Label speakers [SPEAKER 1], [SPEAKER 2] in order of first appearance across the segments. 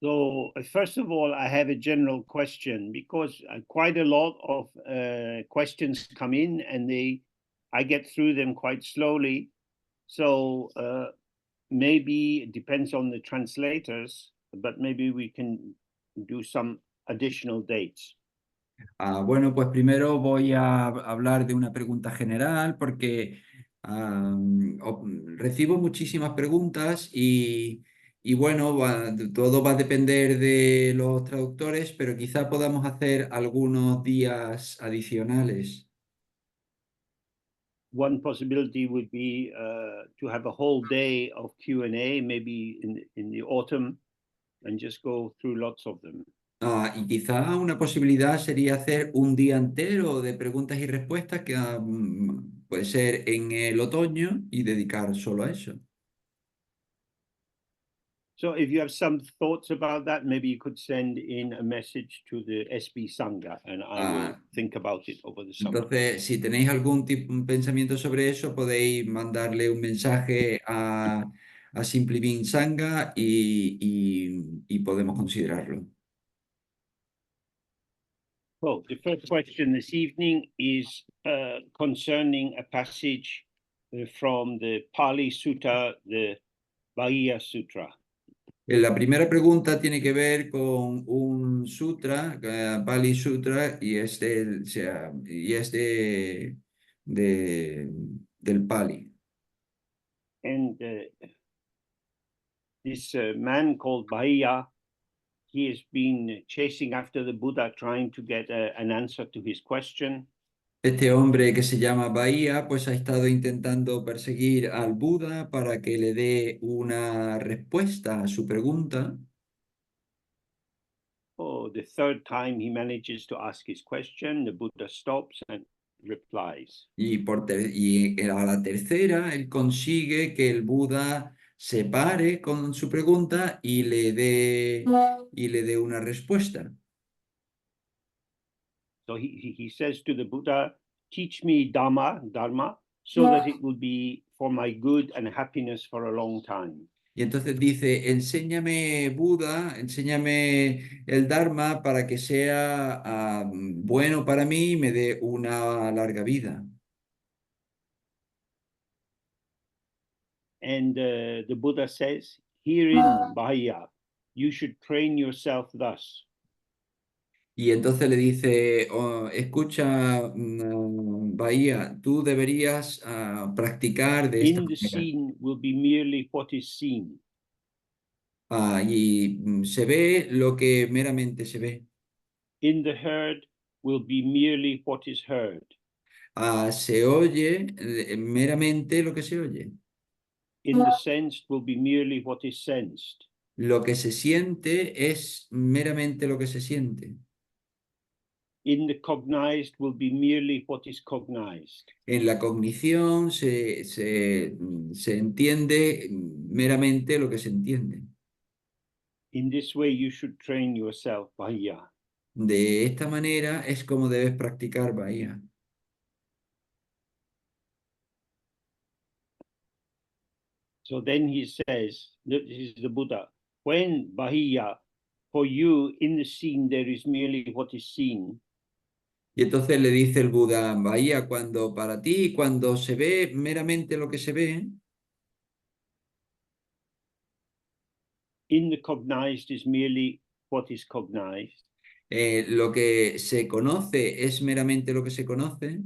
[SPEAKER 1] So, first of all, I have a general question because quite a lot of questions come in and I get through them quite slowly. So maybe it depends on the translators, but maybe we can do some additional dates.
[SPEAKER 2] Bueno, pues primero voy a hablar de una pregunta general porque recibo muchísimas preguntas y bueno, todo va a depender de los traductores, pero quizá podamos hacer algunos días adicionales.
[SPEAKER 1] One possibility would be to have a whole day of Q&A, maybe in the autumn, and just go through lots of them.
[SPEAKER 2] Y quizá una posibilidad sería hacer un día entero de preguntas y respuestas que puede ser en el otoño y dedicar solo a eso.
[SPEAKER 1] So if you have some thoughts about that, maybe you could send in a message to the SB Sangha and I will
[SPEAKER 2] Ah,
[SPEAKER 1] think about it over the summer.
[SPEAKER 2] Entonces, si tenéis algún un pensamiento sobre eso, podéis mandarle un mensaje a Simply Being Sangha y podemos considerarlo.
[SPEAKER 1] So the first question this evening is concerning a passage from the Pali Sutta, the Bhagya Sutra.
[SPEAKER 2] La primera pregunta tiene que ver con un sutra, Pali Sutra, y es, del Pali.
[SPEAKER 1] And this man called Bhaya, he has been chasing after the Buddha, trying to get an answer to his question.
[SPEAKER 2] Este hombre que se llama Bahía, pues ha estado intentando perseguir al Buda para que le dé una respuesta a su pregunta.
[SPEAKER 1] Oh, the third time he manages to ask his question, the Buddha stops and replies.
[SPEAKER 2] Y a la tercera, él consigue que el Buda se pare con su pregunta y le dé una respuesta.
[SPEAKER 1] So he says to the Buddha, teach me Dharma, so that it will be for my good and happiness for a long time.
[SPEAKER 2] Y entonces dice, enséñame Buda, enséñame el Dharma para que sea bueno para mí y me dé una larga vida.
[SPEAKER 1] And the Buddha says, herein, Bahya, you should train yourself thus.
[SPEAKER 2] Y entonces le dice, "Oh, escucha, Bahía, tú deberías practicar de esta
[SPEAKER 1] In the
[SPEAKER 2] manera.
[SPEAKER 1] seen will be merely what is seen.
[SPEAKER 2] Se ve lo que meramente se ve.
[SPEAKER 1] In the heard will be merely what is heard.
[SPEAKER 2] Se oye meramente lo que se oye.
[SPEAKER 1] In the sensed will be merely what is sensed.
[SPEAKER 2] Lo que se siente es meramente lo que se siente.
[SPEAKER 1] In the cognized will be merely what is cognized.
[SPEAKER 2] En la cognición se entiende meramente lo que se entiende.
[SPEAKER 1] In this way, you should train yourself, Bahya.
[SPEAKER 2] De esta manera es como debes practicar Bahía.
[SPEAKER 1] So then he says, this is the Buddha, when Bahya, for you in the seen there is merely what is seen.
[SPEAKER 2] Y entonces le dice el Buda, Bahía, cuando para ti, cuando se ve meramente lo que se ve,
[SPEAKER 1] In the cognized is merely what is cognized.
[SPEAKER 2] lo que se conoce es meramente lo que se conoce,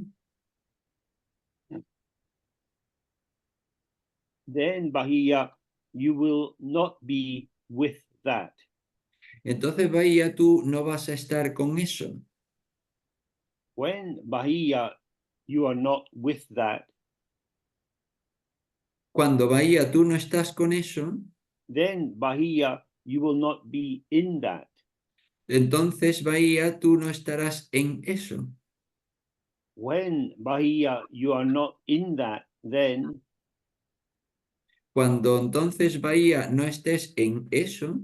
[SPEAKER 1] Then Bahya, you will not be with that.
[SPEAKER 2] entonces Bahía, tú no vas a estar con eso.
[SPEAKER 1] When Bahya, you are not with that,
[SPEAKER 2] Cuando Bahía, tú no estás con eso,
[SPEAKER 1] then Bahya, you will not be in that.
[SPEAKER 2] entonces Bahía, tú no estarás en eso.
[SPEAKER 1] When Bahya, you are not in that, then
[SPEAKER 2] Cuando entonces Bahía no estés en eso,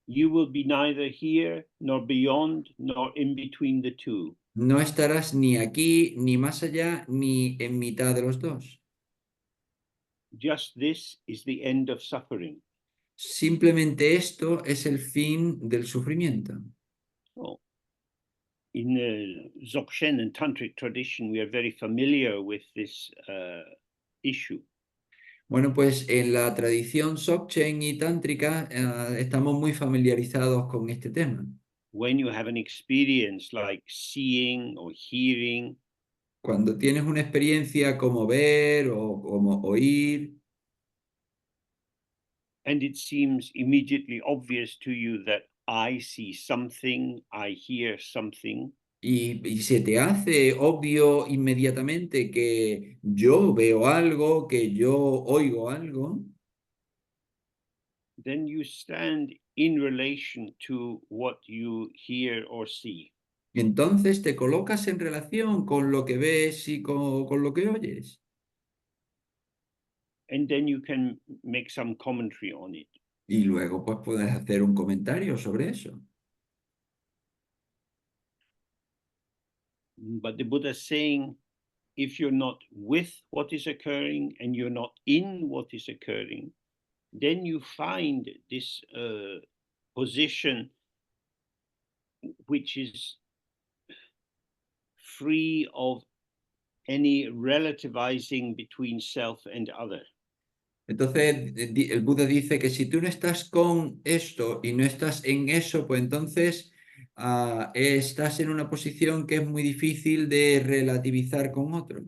[SPEAKER 1] you will be neither here nor beyond nor in between the two.
[SPEAKER 2] no estarás ni aquí, ni más allá, ni en mitad de los dos.
[SPEAKER 1] Just this is the end of suffering.
[SPEAKER 2] Simplemente esto es el fin del sufrimiento.
[SPEAKER 1] So in the Dzogchen and Tantric tradition, we are very familiar with this issue.
[SPEAKER 2] Bueno, pues en la tradición Dzogchen y tántrica estamos muy familiarizados con este tema.
[SPEAKER 1] When you have an experience like seeing or hearing,
[SPEAKER 2] Cuando tienes una experiencia como ver o como oír,
[SPEAKER 1] and it seems immediately obvious to you that I see something, I hear something,
[SPEAKER 2] y se te hace obvio inmediatamente que yo veo algo, que yo oigo algo,
[SPEAKER 1] then you stand in relation to what you hear or see.
[SPEAKER 2] entonces te colocas en relación con lo que ves y con lo que oyes.
[SPEAKER 1] And then you can make some commentary on it.
[SPEAKER 2] Y luego pues puedes hacer un comentario sobre eso.
[SPEAKER 1] But the Buddha is saying, if you're not with what is occurring and you're not in what is occurring, then you find this position which is free of any relativizing between self and other.
[SPEAKER 2] Entonces, el Buda dice que si tú no estás con esto y no estás en eso, pues entonces estás en una posición que es muy difícil de relativizar con otro.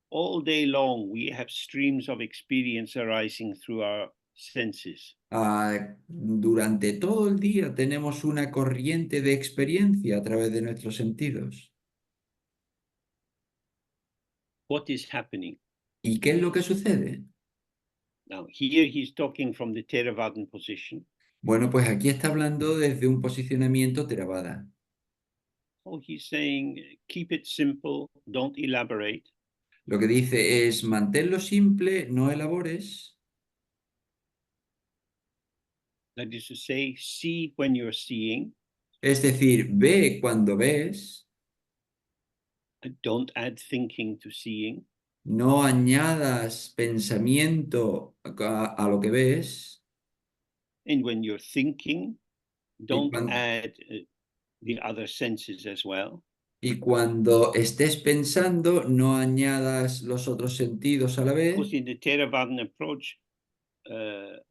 [SPEAKER 1] All day long, we have streams of experience arising through our senses.
[SPEAKER 2] Durante todo el día tenemos una corriente de experiencia a través de nuestros sentidos.
[SPEAKER 1] What is happening?
[SPEAKER 2] ¿Y qué es lo que sucede?
[SPEAKER 1] Now, here he's talking from the Theravadan position.
[SPEAKER 2] Bueno, pues aquí está hablando desde un posicionamiento Theravada.
[SPEAKER 1] Oh, he's saying, keep it simple, don't elaborate.
[SPEAKER 2] Lo que dice es manténlo simple, no elabores.
[SPEAKER 1] That is to say, see when you're seeing,
[SPEAKER 2] Es decir, ve cuando ves,
[SPEAKER 1] don't add thinking to seeing.
[SPEAKER 2] no añadas pensamiento a lo que ves.
[SPEAKER 1] And when you're thinking,
[SPEAKER 2] Y,
[SPEAKER 1] don't add the other senses as well.
[SPEAKER 2] y cuando estés pensando, no añadas los otros sentidos a la vez.
[SPEAKER 1] Because in the Theravadan approach, the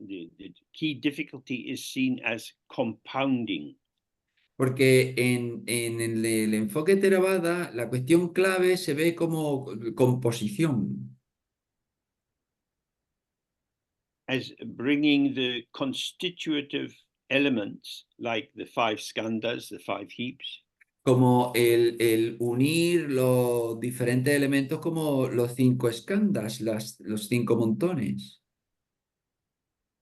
[SPEAKER 1] key difficulty is seen as compounding.
[SPEAKER 2] Porque en el enfoque Theravada, la cuestión clave se ve como composición,
[SPEAKER 1] As bringing the constitutive elements like the five skandhas, the five heaps,
[SPEAKER 2] como el unir los diferentes elementos como los cinco skandhas, los cinco montones,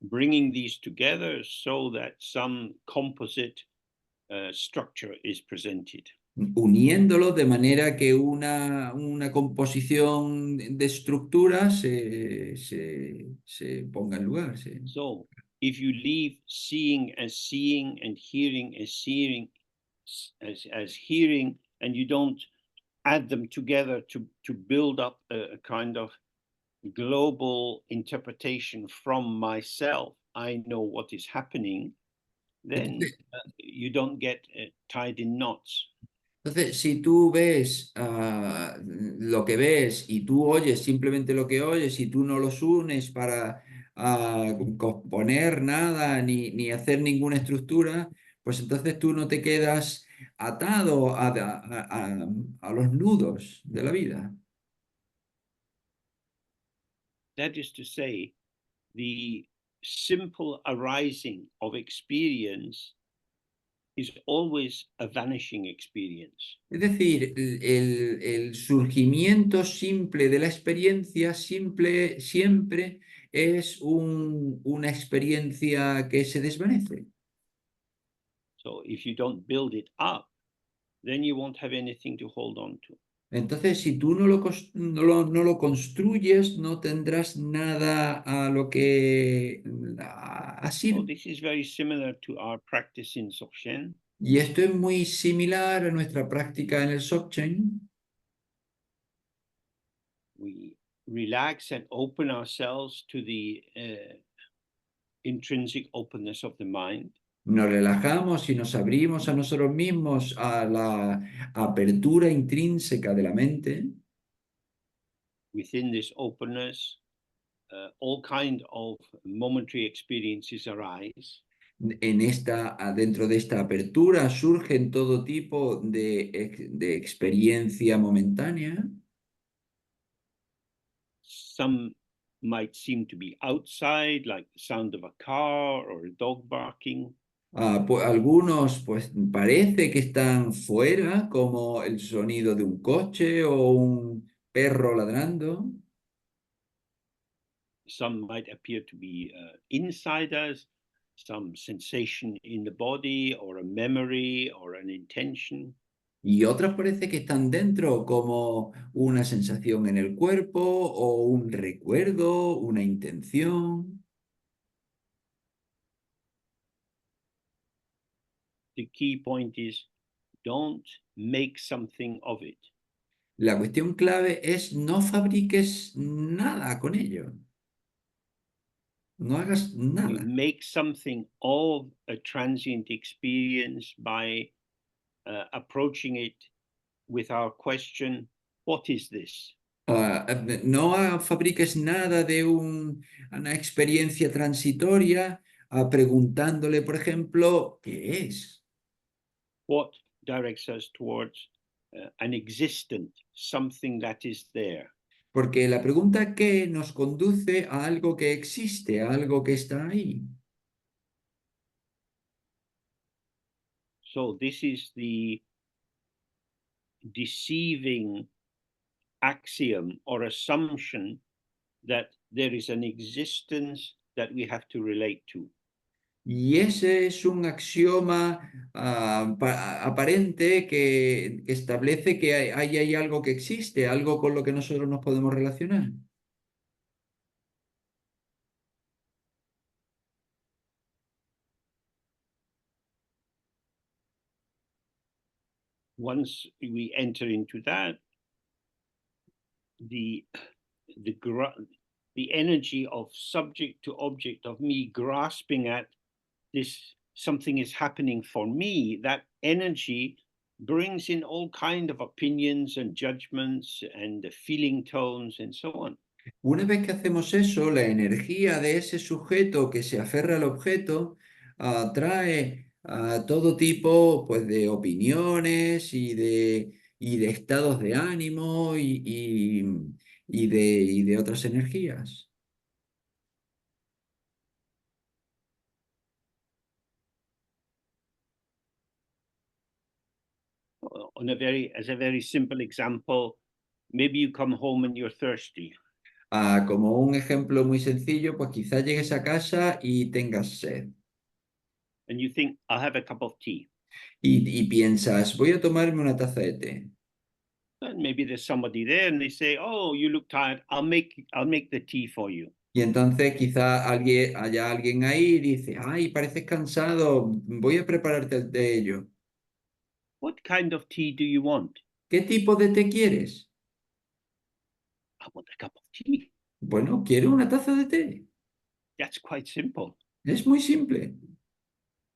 [SPEAKER 1] bringing these together so that some composite structure is presented.
[SPEAKER 2] uniéndolos de manera que una composición de estructuras se ponga en lugar.
[SPEAKER 1] So if you leave seeing and hearing as seeing as hearing, and you don't add them together to build up a kind of global interpretation from myself, I know what is happening, then
[SPEAKER 2] Entonces,
[SPEAKER 1] you don't get tied in knots.
[SPEAKER 2] Entonces, si tú ves lo que ves y tú oyes simplemente lo que oyes y tú no los unes para componer nada ni hacer ninguna estructura, pues entonces tú no te quedas atado a los nudos de la vida.
[SPEAKER 1] That is to say, the simple arising of experience is always a vanishing experience.
[SPEAKER 2] Es decir, el surgimiento simple de la experiencia siempre es una experiencia que se desvanece.
[SPEAKER 1] So if you don't build it up, then you won't have anything to hold on to.
[SPEAKER 2] Entonces, si tú no lo construyes, no tendrás nada a lo que
[SPEAKER 1] So
[SPEAKER 2] asir.
[SPEAKER 1] this is very similar to our practice in Dzogchen.
[SPEAKER 2] Y esto es muy similar a nuestra práctica en el Dzogchen.
[SPEAKER 1] we relax and open ourselves to the intrinsic openness of the mind.
[SPEAKER 2] Nos relajamos y nos abrimos a nosotros mismos a la apertura intrínseca de la mente.
[SPEAKER 1] Within this openness, all kind of momentary experiences arise.
[SPEAKER 2] Dentro de esta apertura surgen todo tipo de experiencia momentánea.
[SPEAKER 1] Some might seem to be outside, like the sound of a car or a dog barking.
[SPEAKER 2] Algunos pues parece que están fuera, como el sonido de un coche o un perro ladrando.
[SPEAKER 1] Some might appear to be inside us, some sensation in the body or a memory or an intention.
[SPEAKER 2] Y otras parece que están dentro, como una sensación en el cuerpo o un recuerdo, una intención.
[SPEAKER 1] The key point is don't make something of it.
[SPEAKER 2] La cuestión clave es no fabriques nada con ello. No hagas
[SPEAKER 1] You
[SPEAKER 2] nada.
[SPEAKER 1] make something of a transient experience by approaching it with our question, what is this?
[SPEAKER 2] No fabriques nada de una experiencia transitoria, preguntándole, por ejemplo, ¿qué es?
[SPEAKER 1] What directs us towards an existent, something that is there?
[SPEAKER 2] Porque la pregunta ¿qué? Nos conduce a algo que existe, a algo que está ahí.
[SPEAKER 1] So this is the deceiving axiom or assumption that there is an existence that we have to relate to.
[SPEAKER 2] Y ese es un axioma aparente que establece que hay algo que existe, algo con lo que nosotros nos podemos relacionar.
[SPEAKER 1] Once we enter into that, the the the energy of subject to object, of me grasping at this, something is happening for me, that energy brings in all kind of opinions and judgments and feeling tones and so on.
[SPEAKER 2] Una vez que hacemos eso, la energía de ese sujeto que se aferra al objeto trae todo tipo pues, de opiniones y de estados de ánimo y de otras energías.
[SPEAKER 1] As a very simple example, maybe you come home and you're thirsty.
[SPEAKER 2] Como un ejemplo muy sencillo, pues quizás llegues a casa y tengas sed
[SPEAKER 1] And you think, I'll have a cup of tea.
[SPEAKER 2] y piensas, voy a tomarme una taza de té.
[SPEAKER 1] And maybe there's somebody there and they say, oh, you look tired, I'll make the tea for you.
[SPEAKER 2] Y entonces quizá haya alguien ahí y dice, ay, pareces cansado, voy a prepararte el té ello.
[SPEAKER 1] What kind of tea do you want?
[SPEAKER 2] ¿Qué tipo de té quieres?
[SPEAKER 1] I want a cup of tea.
[SPEAKER 2] Bueno, quiero una taza de té.
[SPEAKER 1] That's quite simple.
[SPEAKER 2] Es muy simple.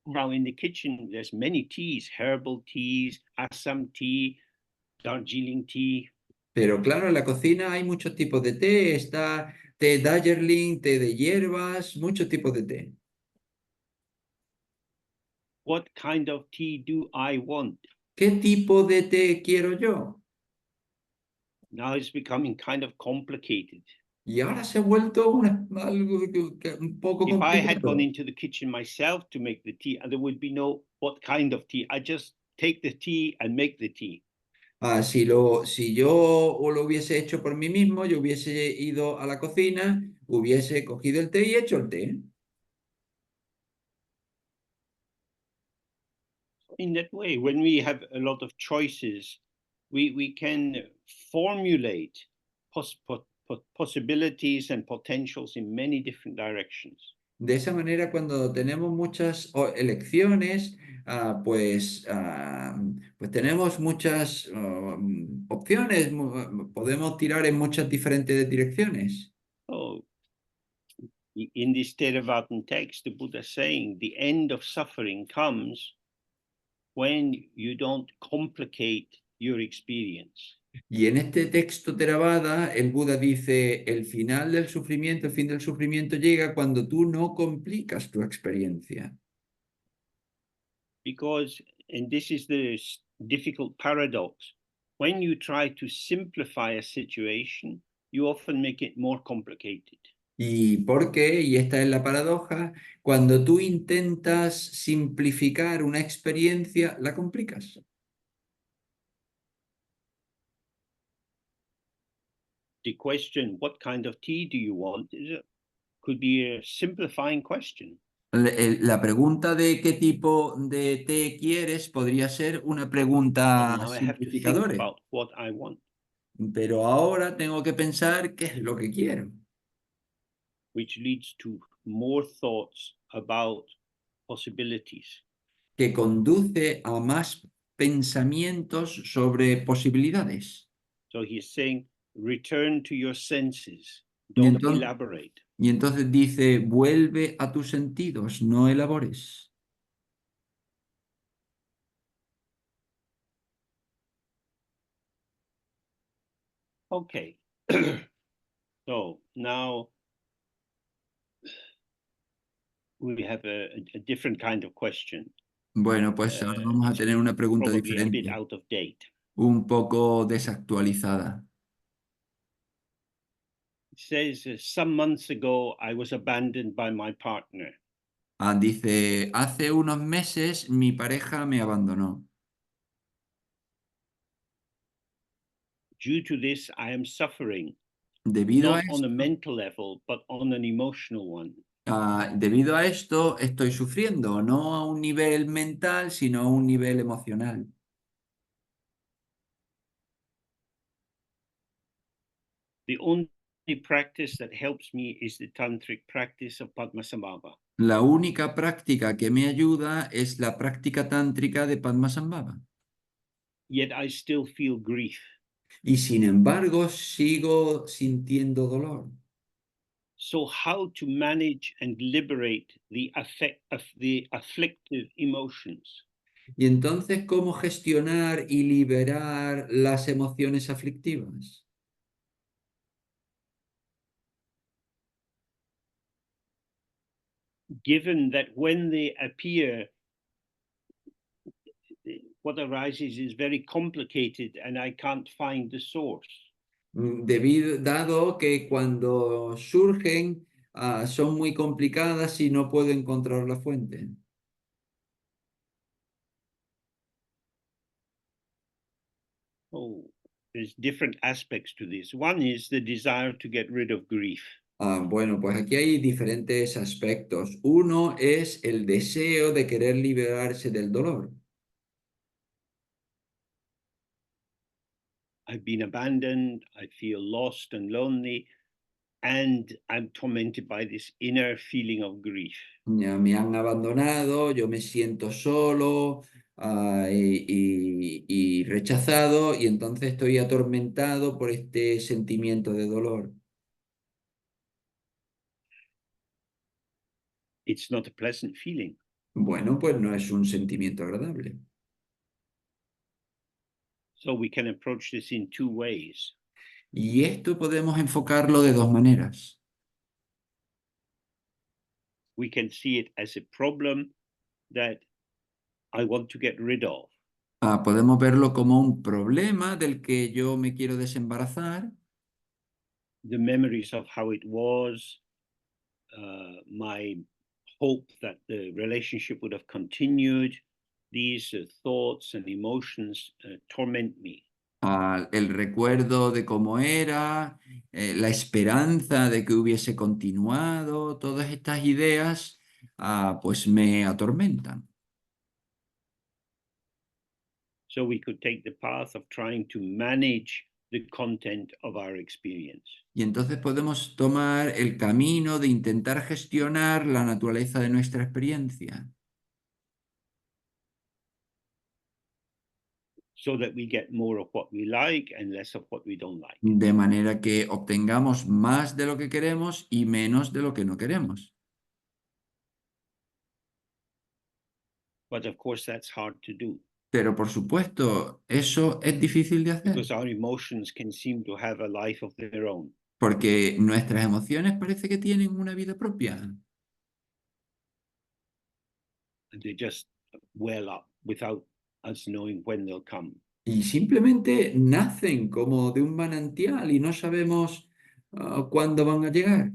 [SPEAKER 1] Now in the kitchen, there's many teas, herbal teas, Assam tea, Darjeeling tea.
[SPEAKER 2] Pero claro, en la cocina hay muchos tipos de té. Está té Darjeeling, té de hierbas, muchos tipos de té.
[SPEAKER 1] What kind of tea do I want?
[SPEAKER 2] ¿Qué tipo de té quiero yo?
[SPEAKER 1] Now it's becoming kind of complicated.
[SPEAKER 2] Y ahora se ha vuelto algo un poco
[SPEAKER 1] If I had gone
[SPEAKER 2] complicado.
[SPEAKER 1] into the kitchen myself to make the tea, there would be no what kind of tea. I just take the tea and make the tea.
[SPEAKER 2] Si yo lo hubiese hecho por mí mismo, yo hubiese ido a la cocina, hubiese cogido el té y hecho el té.
[SPEAKER 1] In that way, when we have a lot of choices, we can formulate possibilities and potentials in many different directions.
[SPEAKER 2] De esa manera, cuando tenemos muchas elecciones, pues tenemos muchas opciones, podemos tirar en muchas diferentes direcciones.
[SPEAKER 1] Oh, in this Theravada text, the Buddha is saying the end of suffering comes when you don't complicate your experience.
[SPEAKER 2] Y en este texto Theravada, el Buda dice, el final del sufrimiento, el fin del sufrimiento llega cuando tú no complicas tu experiencia.
[SPEAKER 1] Because, and this is the difficult paradox, when you try to simplify a situation, you often make it more complicated.
[SPEAKER 2] ¿Y por qué? Y esta es la paradoja, cuando tú intentas simplificar una experiencia, la complicas.
[SPEAKER 1] The question, what kind of tea do you want, could be a simplifying question.
[SPEAKER 2] La pregunta de qué tipo de té quieres podría ser una pregunta
[SPEAKER 1] And now I have to think
[SPEAKER 2] simplificadora,
[SPEAKER 1] about what I want,
[SPEAKER 2] pero ahora tengo que pensar qué es lo que quiero,
[SPEAKER 1] which leads to more thoughts about possibilities.
[SPEAKER 2] que conduce a más pensamientos sobre posibilidades.
[SPEAKER 1] So he's saying, return to your senses,
[SPEAKER 2] Y
[SPEAKER 1] don't
[SPEAKER 2] entonces,
[SPEAKER 1] elaborate.
[SPEAKER 2] y entonces dice, vuelve a tus sentidos, no elabores.
[SPEAKER 1] Okay. So now we have a different kind of question,
[SPEAKER 2] Bueno, pues ahora vamos a
[SPEAKER 1] it's
[SPEAKER 2] tener una pregunta
[SPEAKER 1] probably a bit
[SPEAKER 2] diferente,
[SPEAKER 1] out of date.
[SPEAKER 2] un poco desactualizada.
[SPEAKER 1] It says, some months ago, I was abandoned by my partner.
[SPEAKER 2] Dice, hace unos meses mi pareja me abandonó.
[SPEAKER 1] Due to this, I am suffering,
[SPEAKER 2] Debido a
[SPEAKER 1] not on a
[SPEAKER 2] esto,
[SPEAKER 1] mental level, but on an emotional one.
[SPEAKER 2] debido a esto estoy sufriendo, no a un nivel mental, sino a un nivel emocional.
[SPEAKER 1] The only practice that helps me is the tantric practice of Padmasambhava.
[SPEAKER 2] La única práctica que me ayuda es la práctica tántrica de Padmasambhava.
[SPEAKER 1] Yet I still feel grief.
[SPEAKER 2] Y sin embargo, sigo sintiendo dolor.
[SPEAKER 1] So how to manage and liberate the affect of the afflictive emotions?
[SPEAKER 2] Y entonces, ¿cómo gestionar y liberar las emociones aflictivas?
[SPEAKER 1] Given that when they appear, what arises is very complicated and I can't find the source.
[SPEAKER 2] Dado que cuando surgen, son muy complicadas y no puedo encontrar la fuente.
[SPEAKER 1] Oh, there's different aspects to this. One is the desire to get rid of grief.
[SPEAKER 2] Bueno, pues aquí hay diferentes aspectos. Uno es el deseo de querer liberarse del dolor.
[SPEAKER 1] I've been abandoned, I feel lost and lonely, and I'm tormented by this inner feeling of grief.
[SPEAKER 2] Ya me han abandonado, yo me siento solo, y rechazado, y entonces estoy atormentado por este sentimiento de dolor.
[SPEAKER 1] It's not a pleasant feeling.
[SPEAKER 2] Bueno, pues no es un sentimiento agradable.
[SPEAKER 1] So we can approach this in two ways.
[SPEAKER 2] Y esto podemos enfocarlo de dos maneras.
[SPEAKER 1] We can see it as a problem that I want to get rid of.
[SPEAKER 2] Podemos verlo como un problema del que yo me quiero desembarazar,
[SPEAKER 1] The memories of how it was, my hope that the relationship would have continued, these thoughts and emotions torment me.
[SPEAKER 2] el recuerdo de cómo era, la esperanza de que hubiese continuado, todas estas ideas, pues me atormentan.
[SPEAKER 1] So we could take the path of trying to manage the content of our experience.
[SPEAKER 2] Y entonces podemos tomar el camino de intentar gestionar la naturaleza de nuestra experiencia.
[SPEAKER 1] so that we get more of what we like and less of what we don't like.
[SPEAKER 2] De manera que obtengamos más de lo que queremos y menos de lo que no queremos.
[SPEAKER 1] But of course, that's hard to do
[SPEAKER 2] Pero por supuesto, eso es difícil de hacer,
[SPEAKER 1] because our emotions can seem to have a life of their own.
[SPEAKER 2] porque nuestras emociones parece que tienen una vida propia
[SPEAKER 1] And they just well up without us knowing when they'll come.
[SPEAKER 2] y simplemente nacen como de un manantial y no sabemos cuándo van a llegar.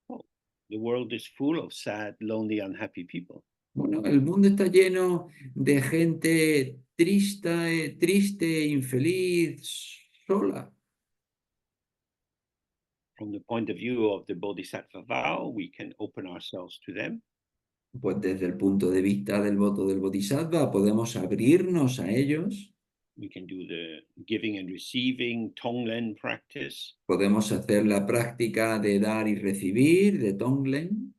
[SPEAKER 1] Oh, the world is full of sad, lonely, unhappy people.
[SPEAKER 2] Bueno, el mundo está lleno de gente triste, infeliz, sola.
[SPEAKER 1] From the point of view of the Bodhisattva vow, we can open ourselves to them.
[SPEAKER 2] Pues desde el punto de vista del voto del Bodhisattva podemos abrirnos a ellos,
[SPEAKER 1] We can do the giving and receiving Tonglen practice.
[SPEAKER 2] podemos hacer la práctica de dar y recibir, de Tonglen,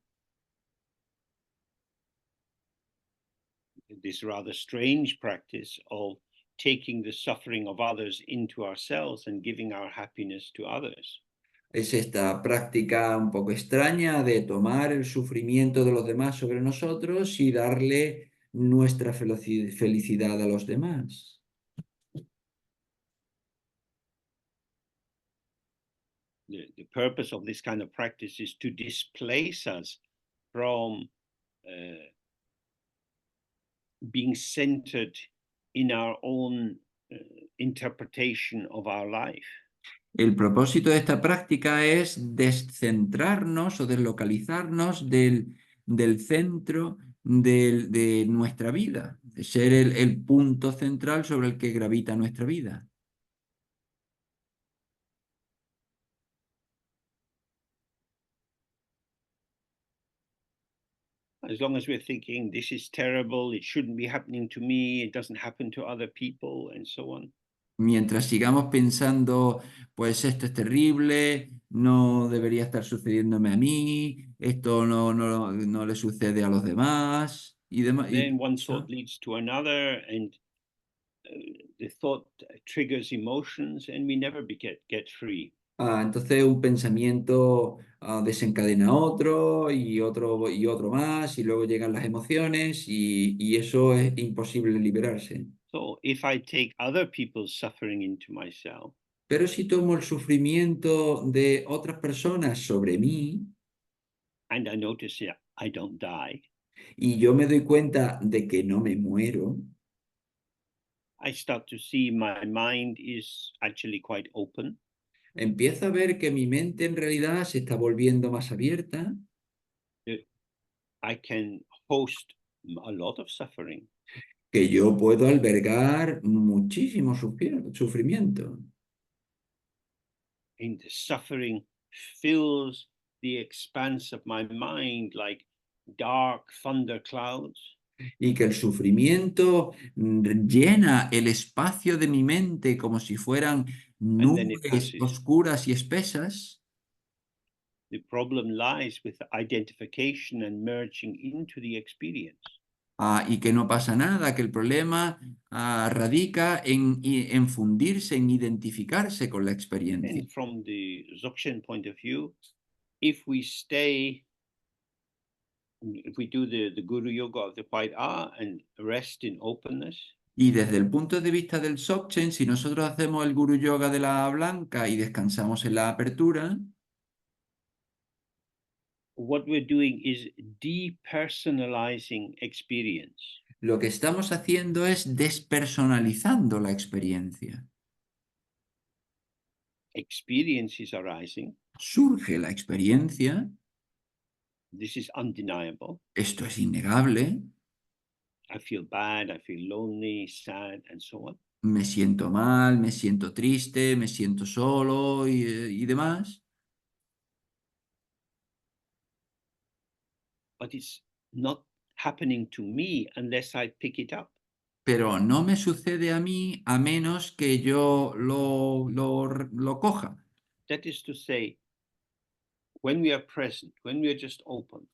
[SPEAKER 1] This rather strange practice of taking the suffering of others into ourselves and giving our happiness to others.
[SPEAKER 2] es esta práctica un poco extraña de tomar el sufrimiento de los demás sobre nosotros y darle nuestra felicidad a los demás.
[SPEAKER 1] The purpose of this kind of practice is to displace us from being centered in our own interpretation of our life.
[SPEAKER 2] El propósito de esta práctica es descentrarnos o deslocalizarnos del centro de nuestra vida, de ser el punto central sobre el que gravita nuestra vida.
[SPEAKER 1] As long as we're thinking, this is terrible, it shouldn't be happening to me, it doesn't happen to other people, and so on.
[SPEAKER 2] Mientras sigamos pensando, pues esto es terrible, no debería estar sucediéndome a mí, esto no le sucede a los demás y demás.
[SPEAKER 1] Then one thought leads to another, and the thought triggers emotions, and we never get free.
[SPEAKER 2] Entonces un pensamiento desencadena otro y otro más y luego llegan las emociones y eso es imposible liberarse.
[SPEAKER 1] So if I take other people's suffering into myself,
[SPEAKER 2] Pero si tomo el sufrimiento de otras personas sobre mí
[SPEAKER 1] and I notice that I don't die,
[SPEAKER 2] y yo me doy cuenta de que no me muero,
[SPEAKER 1] I start to see my mind is actually quite open.
[SPEAKER 2] empiezo a ver que mi mente en realidad se está volviendo más abierta,
[SPEAKER 1] I can host a lot of suffering.
[SPEAKER 2] que yo puedo albergar muchísimo sufrimiento.
[SPEAKER 1] And the suffering fills the expanse of my mind like dark thunder clouds.
[SPEAKER 2] Y que el sufrimiento llena el espacio de mi mente como si fueran
[SPEAKER 1] And then it
[SPEAKER 2] nubes
[SPEAKER 1] passes.
[SPEAKER 2] oscuras y espesas.
[SPEAKER 1] The problem lies with the identification and merging into the experience.
[SPEAKER 2] Y que no pasa nada, que el problema radica en fundirse, en identificarse con la experiencia.
[SPEAKER 1] And from the Dzogchen point of view, if we stay, if we do the Guru Yoga of the White A and rest in openness,
[SPEAKER 2] Y desde el punto de vista del Dzogchen, si nosotros hacemos el Guru Yoga de la blanca y descansamos en la apertura,
[SPEAKER 1] what we're doing is depersonalizing experience.
[SPEAKER 2] lo que estamos haciendo es despersonalizando la experiencia.
[SPEAKER 1] Experience is arising.
[SPEAKER 2] Surge la experiencia,
[SPEAKER 1] This is undeniable.
[SPEAKER 2] esto es innegable,
[SPEAKER 1] I feel bad, I feel lonely, sad, and so on.
[SPEAKER 2] me siento mal, me siento triste, me siento solo y demás,
[SPEAKER 1] But it's not happening to me unless I pick it up.
[SPEAKER 2] pero no me sucede a mí a menos que yo lo coja.
[SPEAKER 1] That is to say, when we are present, when we are just open,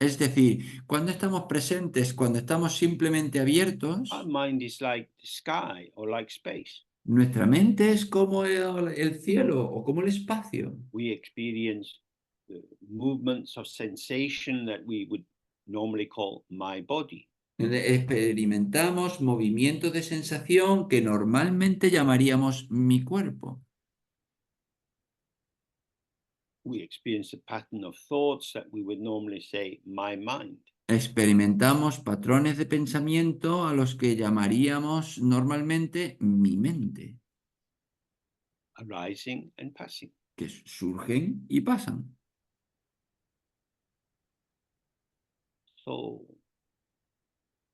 [SPEAKER 2] Es decir, cuando estamos presentes, cuando estamos simplemente
[SPEAKER 1] Our
[SPEAKER 2] abiertos,
[SPEAKER 1] mind is like the sky or like space.
[SPEAKER 2] nuestra mente es como el cielo o como el espacio.
[SPEAKER 1] We experience the movements of sensation that we would normally call my body.
[SPEAKER 2] Experimentamos movimientos de sensación que normalmente llamaríamos mi cuerpo.
[SPEAKER 1] We experience a pattern of thoughts that we would normally say my mind.
[SPEAKER 2] Experimentamos patrones de pensamiento a los que llamaríamos normalmente mi mente,
[SPEAKER 1] Arising and passing.
[SPEAKER 2] que surgen y pasan.
[SPEAKER 1] So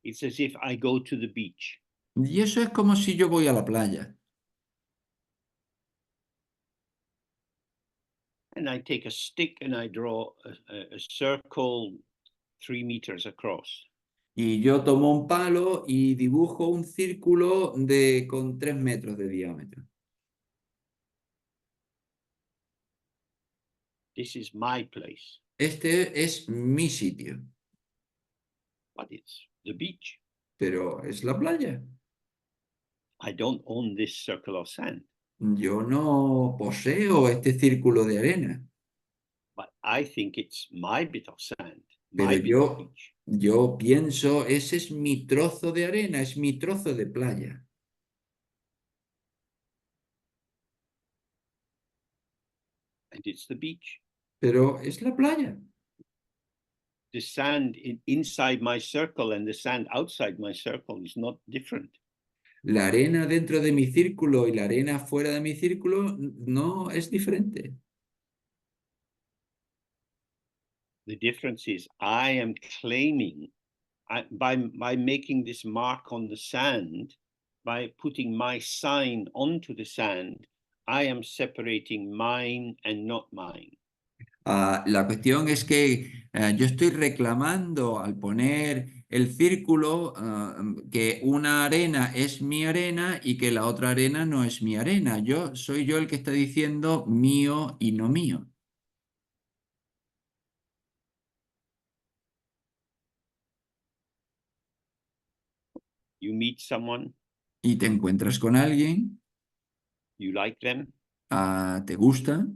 [SPEAKER 1] it's as if I go to the beach
[SPEAKER 2] Y eso es como si yo voy a la playa
[SPEAKER 1] and I take a stick and I draw a circle 3 meters across.
[SPEAKER 2] y yo tomo un palo y dibujo un círculo con 3 metros de diámetro.
[SPEAKER 1] This is my place,
[SPEAKER 2] Este es mi sitio,
[SPEAKER 1] but it's the beach.
[SPEAKER 2] pero es la playa.
[SPEAKER 1] I don't own this circle of sand,
[SPEAKER 2] Yo no poseo este círculo de arena,
[SPEAKER 1] but I think it's my bit of sand,
[SPEAKER 2] pero
[SPEAKER 1] my bit of beach.
[SPEAKER 2] yo pienso, ese es mi trozo de arena, es mi trozo de playa.
[SPEAKER 1] And it's the beach.
[SPEAKER 2] Pero es la playa.
[SPEAKER 1] The sand inside my circle and the sand outside my circle is not different.
[SPEAKER 2] La arena dentro de mi círculo y la arena fuera de mi círculo no es diferente.
[SPEAKER 1] The difference is I am claiming by making this mark on the sand, by putting my sign onto the sand, I am separating mine and not mine.
[SPEAKER 2] La cuestión es que yo estoy reclamando al poner el círculo que una arena es mi arena y que la otra arena no es mi arena. Yo soy yo el que está diciendo mío y no mío.
[SPEAKER 1] You meet someone,
[SPEAKER 2] Y te encuentras con alguien,
[SPEAKER 1] you like them,
[SPEAKER 2] te gusta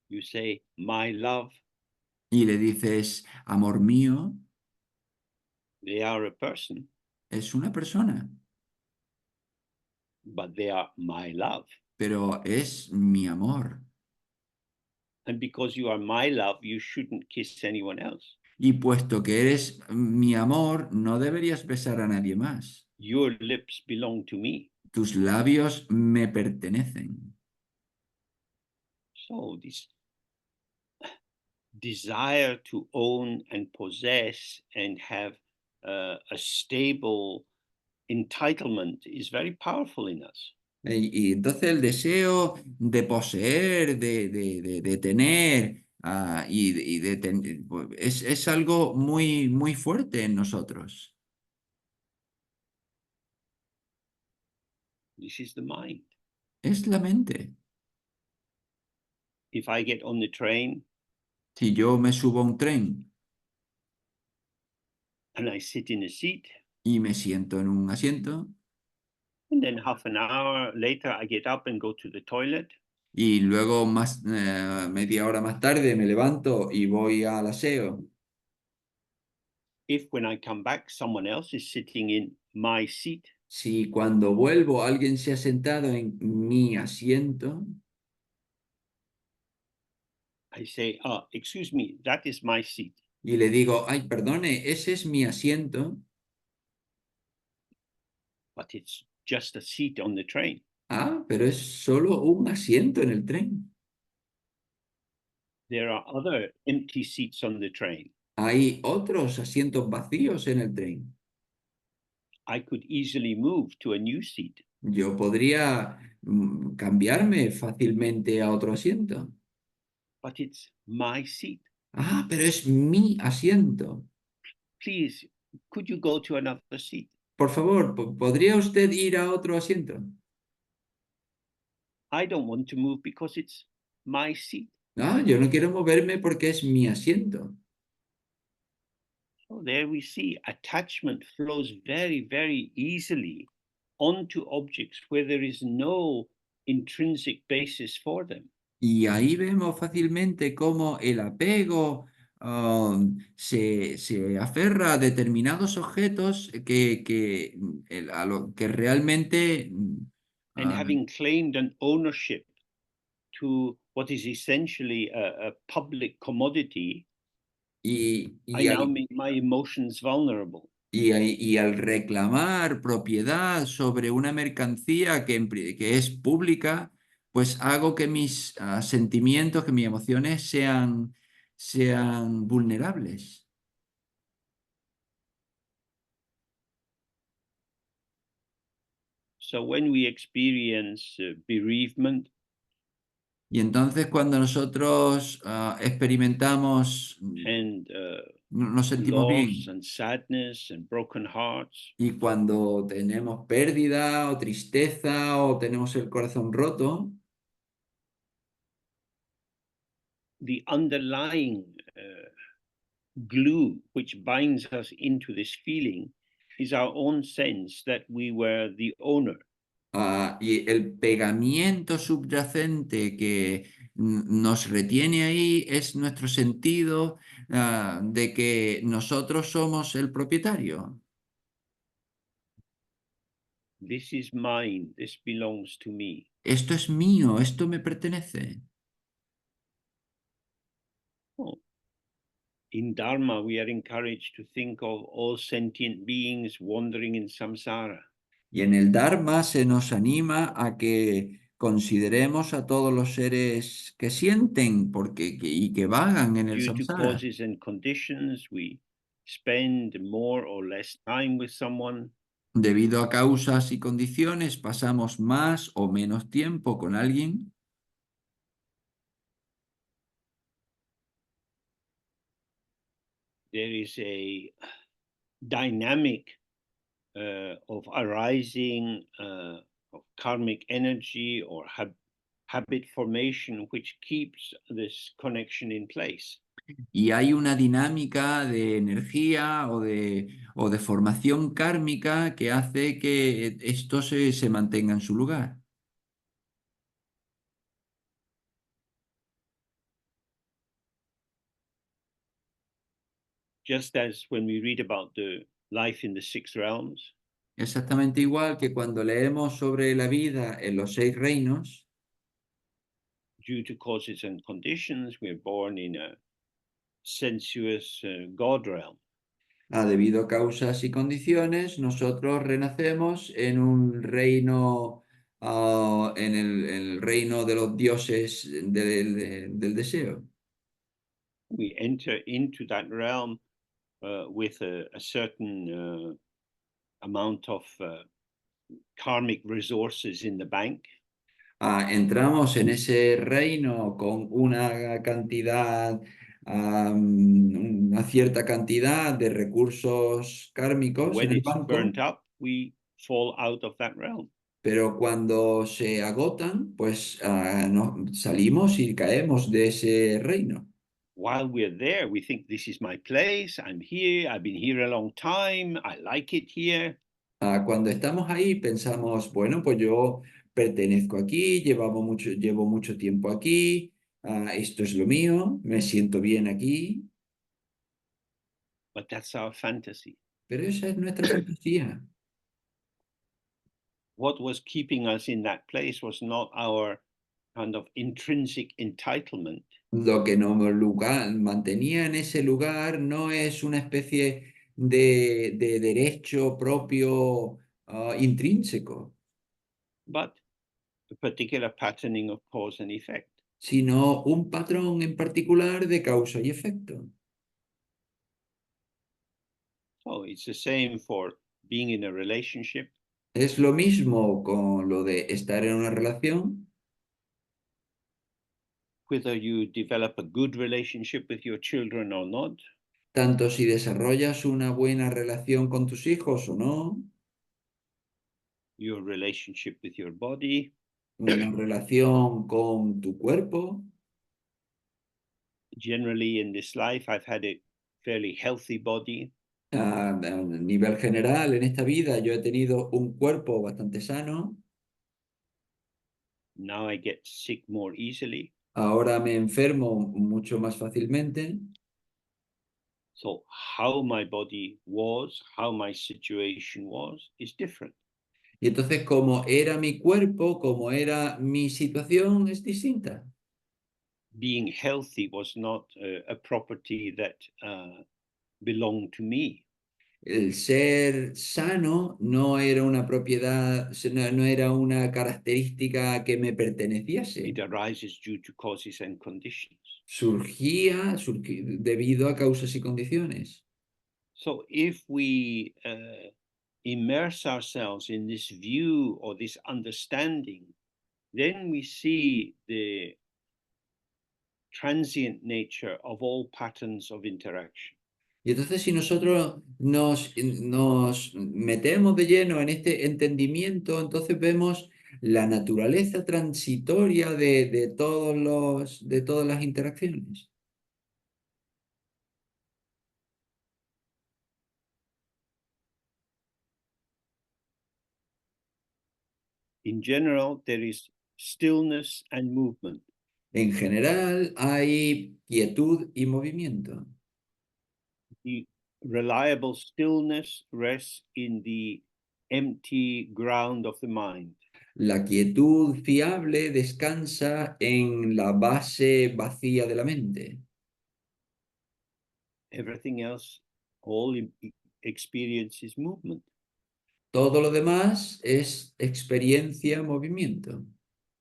[SPEAKER 1] you say, my love,
[SPEAKER 2] y le dices amor mío,
[SPEAKER 1] they are a person,
[SPEAKER 2] es una persona,
[SPEAKER 1] but they are my love.
[SPEAKER 2] pero es mi amor.
[SPEAKER 1] And because you are my love, you shouldn't kiss anyone else.
[SPEAKER 2] Y puesto que eres mi amor, no deberías besar a nadie más.
[SPEAKER 1] Your lips belong to me.
[SPEAKER 2] Tus labios me pertenecen.
[SPEAKER 1] So this desire to own and possess and have a stable entitlement is very powerful in us.
[SPEAKER 2] Y entonces el deseo de poseer, de tener pues, es algo muy, muy fuerte en nosotros.
[SPEAKER 1] This is the mind.
[SPEAKER 2] Es la mente.
[SPEAKER 1] If I get on the train
[SPEAKER 2] Si yo me subo a un tren
[SPEAKER 1] and I sit in a seat,
[SPEAKER 2] y me siento en un asiento
[SPEAKER 1] and then half an hour later I get up and go to the toilet,
[SPEAKER 2] y luego media hora más tarde me levanto y voy al aseo.
[SPEAKER 1] if when I come back someone else is sitting in my seat,
[SPEAKER 2] Si cuando vuelvo alguien se ha sentado en mi asiento,
[SPEAKER 1] I say, excuse me, that is my seat.
[SPEAKER 2] y le digo, ay, perdone, ese es mi asiento.
[SPEAKER 1] But it's just a seat on the train.
[SPEAKER 2] Ah, pero es solo un asiento en el tren.
[SPEAKER 1] There are other empty seats on the train.
[SPEAKER 2] Hay otros asientos vacíos en el tren.
[SPEAKER 1] I could easily move to a new seat.
[SPEAKER 2] Yo podría cambiarme fácilmente a otro asiento.
[SPEAKER 1] But it's my seat.
[SPEAKER 2] Ah, pero es mi asiento.
[SPEAKER 1] Please, could you go to another seat?
[SPEAKER 2] Por favor, ¿podría usted ir a otro asiento?
[SPEAKER 1] I don't want to move because it's my seat.
[SPEAKER 2] Ah, yo no quiero moverme porque es mi asiento.
[SPEAKER 1] So there we see attachment flows very, very easily onto objects where there is no intrinsic basis for them.
[SPEAKER 2] Y ahí vemos fácilmente cómo el apego se aferra a determinados objetos que realmente
[SPEAKER 1] And
[SPEAKER 2] ah,
[SPEAKER 1] having claimed an ownership to what is essentially a public commodity,
[SPEAKER 2] y,
[SPEAKER 1] I
[SPEAKER 2] y
[SPEAKER 1] now
[SPEAKER 2] al,
[SPEAKER 1] make my emotions vulnerable.
[SPEAKER 2] y al reclamar propiedad sobre una mercancía que es pública, pues hago que mis sentimientos, que mis emociones sean vulnerables.
[SPEAKER 1] So when we experience bereavement
[SPEAKER 2] Y entonces cuando nosotros experimentamos,
[SPEAKER 1] and
[SPEAKER 2] nos sentimos
[SPEAKER 1] loss
[SPEAKER 2] bien,
[SPEAKER 1] and sadness and broken hearts,
[SPEAKER 2] y cuando tenemos pérdida o tristeza o tenemos el corazón roto,
[SPEAKER 1] the underlying glue which binds us into this feeling is our own sense that we were the owner.
[SPEAKER 2] y el pegamiento subyacente que nos retiene ahí es nuestro sentido de que nosotros somos el propietario.
[SPEAKER 1] This is mine, this belongs to me.
[SPEAKER 2] Esto es mío, esto me pertenece.
[SPEAKER 1] Oh. In Dharma, we are encouraged to think of all sentient beings wandering in samsara.
[SPEAKER 2] Y en el Dharma se nos anima a que consideremos a todos los seres que sienten y que vagan en el
[SPEAKER 1] Due to
[SPEAKER 2] samsara.
[SPEAKER 1] causes and conditions, we spend more or less time with someone.
[SPEAKER 2] Debido a causas y condiciones, pasamos más o menos tiempo con alguien.
[SPEAKER 1] There is a dynamic of arising of karmic energy or habit formation which keeps this connection in place.
[SPEAKER 2] Y hay una dinámica de energía o de formación kármica que hace que esto se mantenga en su lugar.
[SPEAKER 1] Just as when we read about the life in the six realms,
[SPEAKER 2] Exactamente igual que cuando leemos sobre la vida en los seis reinos,
[SPEAKER 1] due to causes and conditions, we're born in a sensuous God realm.
[SPEAKER 2] debido a causas y condiciones, nosotros renacemos en un reino, en el reino de los dioses del deseo.
[SPEAKER 1] We enter into that realm with a certain amount of karmic resources in the bank.
[SPEAKER 2] Entramos en ese reino con una cantidad, una cierta cantidad de recursos kármicos en
[SPEAKER 1] When
[SPEAKER 2] el
[SPEAKER 1] it's
[SPEAKER 2] banco,
[SPEAKER 1] burnt up, we fall out of that realm.
[SPEAKER 2] pero cuando se agotan, pues salimos y caemos de ese reino.
[SPEAKER 1] While we're there, we think this is my place. I'm here. I've been here a long time. I like it here.
[SPEAKER 2] Cuando estamos ahí pensamos, bueno, pues yo pertenezco aquí, llevo mucho tiempo aquí, esto es lo mío, me siento bien aquí,
[SPEAKER 1] But that's our fantasy.
[SPEAKER 2] pero esa es nuestra fantasía.
[SPEAKER 1] What was keeping us in that place was not our kind of intrinsic entitlement,
[SPEAKER 2] Lo que nos mantenía en ese lugar no es una especie de derecho propio intrínseco,
[SPEAKER 1] but a particular patterning of cause and effect.
[SPEAKER 2] sino un patrón en particular de causa y efecto.
[SPEAKER 1] So it's the same for being in a relationship.
[SPEAKER 2] Es lo mismo con lo de estar en una relación.
[SPEAKER 1] Whether you develop a good relationship with your children or not,
[SPEAKER 2] Tanto si desarrollas una buena relación con tus hijos o no,
[SPEAKER 1] your relationship with your body.
[SPEAKER 2] una relación con tu cuerpo.
[SPEAKER 1] Generally, in this life, I've had a fairly healthy body.
[SPEAKER 2] A nivel general, en esta vida yo he tenido un cuerpo bastante sano.
[SPEAKER 1] Now I get sick more easily.
[SPEAKER 2] Ahora me enfermo mucho más fácilmente.
[SPEAKER 1] So how my body was, how my situation was, is different.
[SPEAKER 2] Y entonces, como era mi cuerpo, como era mi situación, es distinta.
[SPEAKER 1] Being healthy was not a property that belonged to me.
[SPEAKER 2] El ser sano no era una propiedad, no era una característica que me perteneciese.
[SPEAKER 1] It arises due to causes and conditions.
[SPEAKER 2] Surgía debido a causas y condiciones.
[SPEAKER 1] So if we immerse ourselves in this view or this understanding, then we see the transient nature of all patterns of interaction.
[SPEAKER 2] Y entonces si nosotros nos metemos de lleno en este entendimiento, entonces vemos la naturaleza transitoria de todas las interacciones.
[SPEAKER 1] In general, there is stillness and movement.
[SPEAKER 2] En general hay quietud y movimiento.
[SPEAKER 1] The reliable stillness rests in the empty ground of the mind.
[SPEAKER 2] La quietud fiable descansa en la base vacía de la mente.
[SPEAKER 1] Everything else, all experience is movement.
[SPEAKER 2] Todo lo demás es experiencia, movimiento.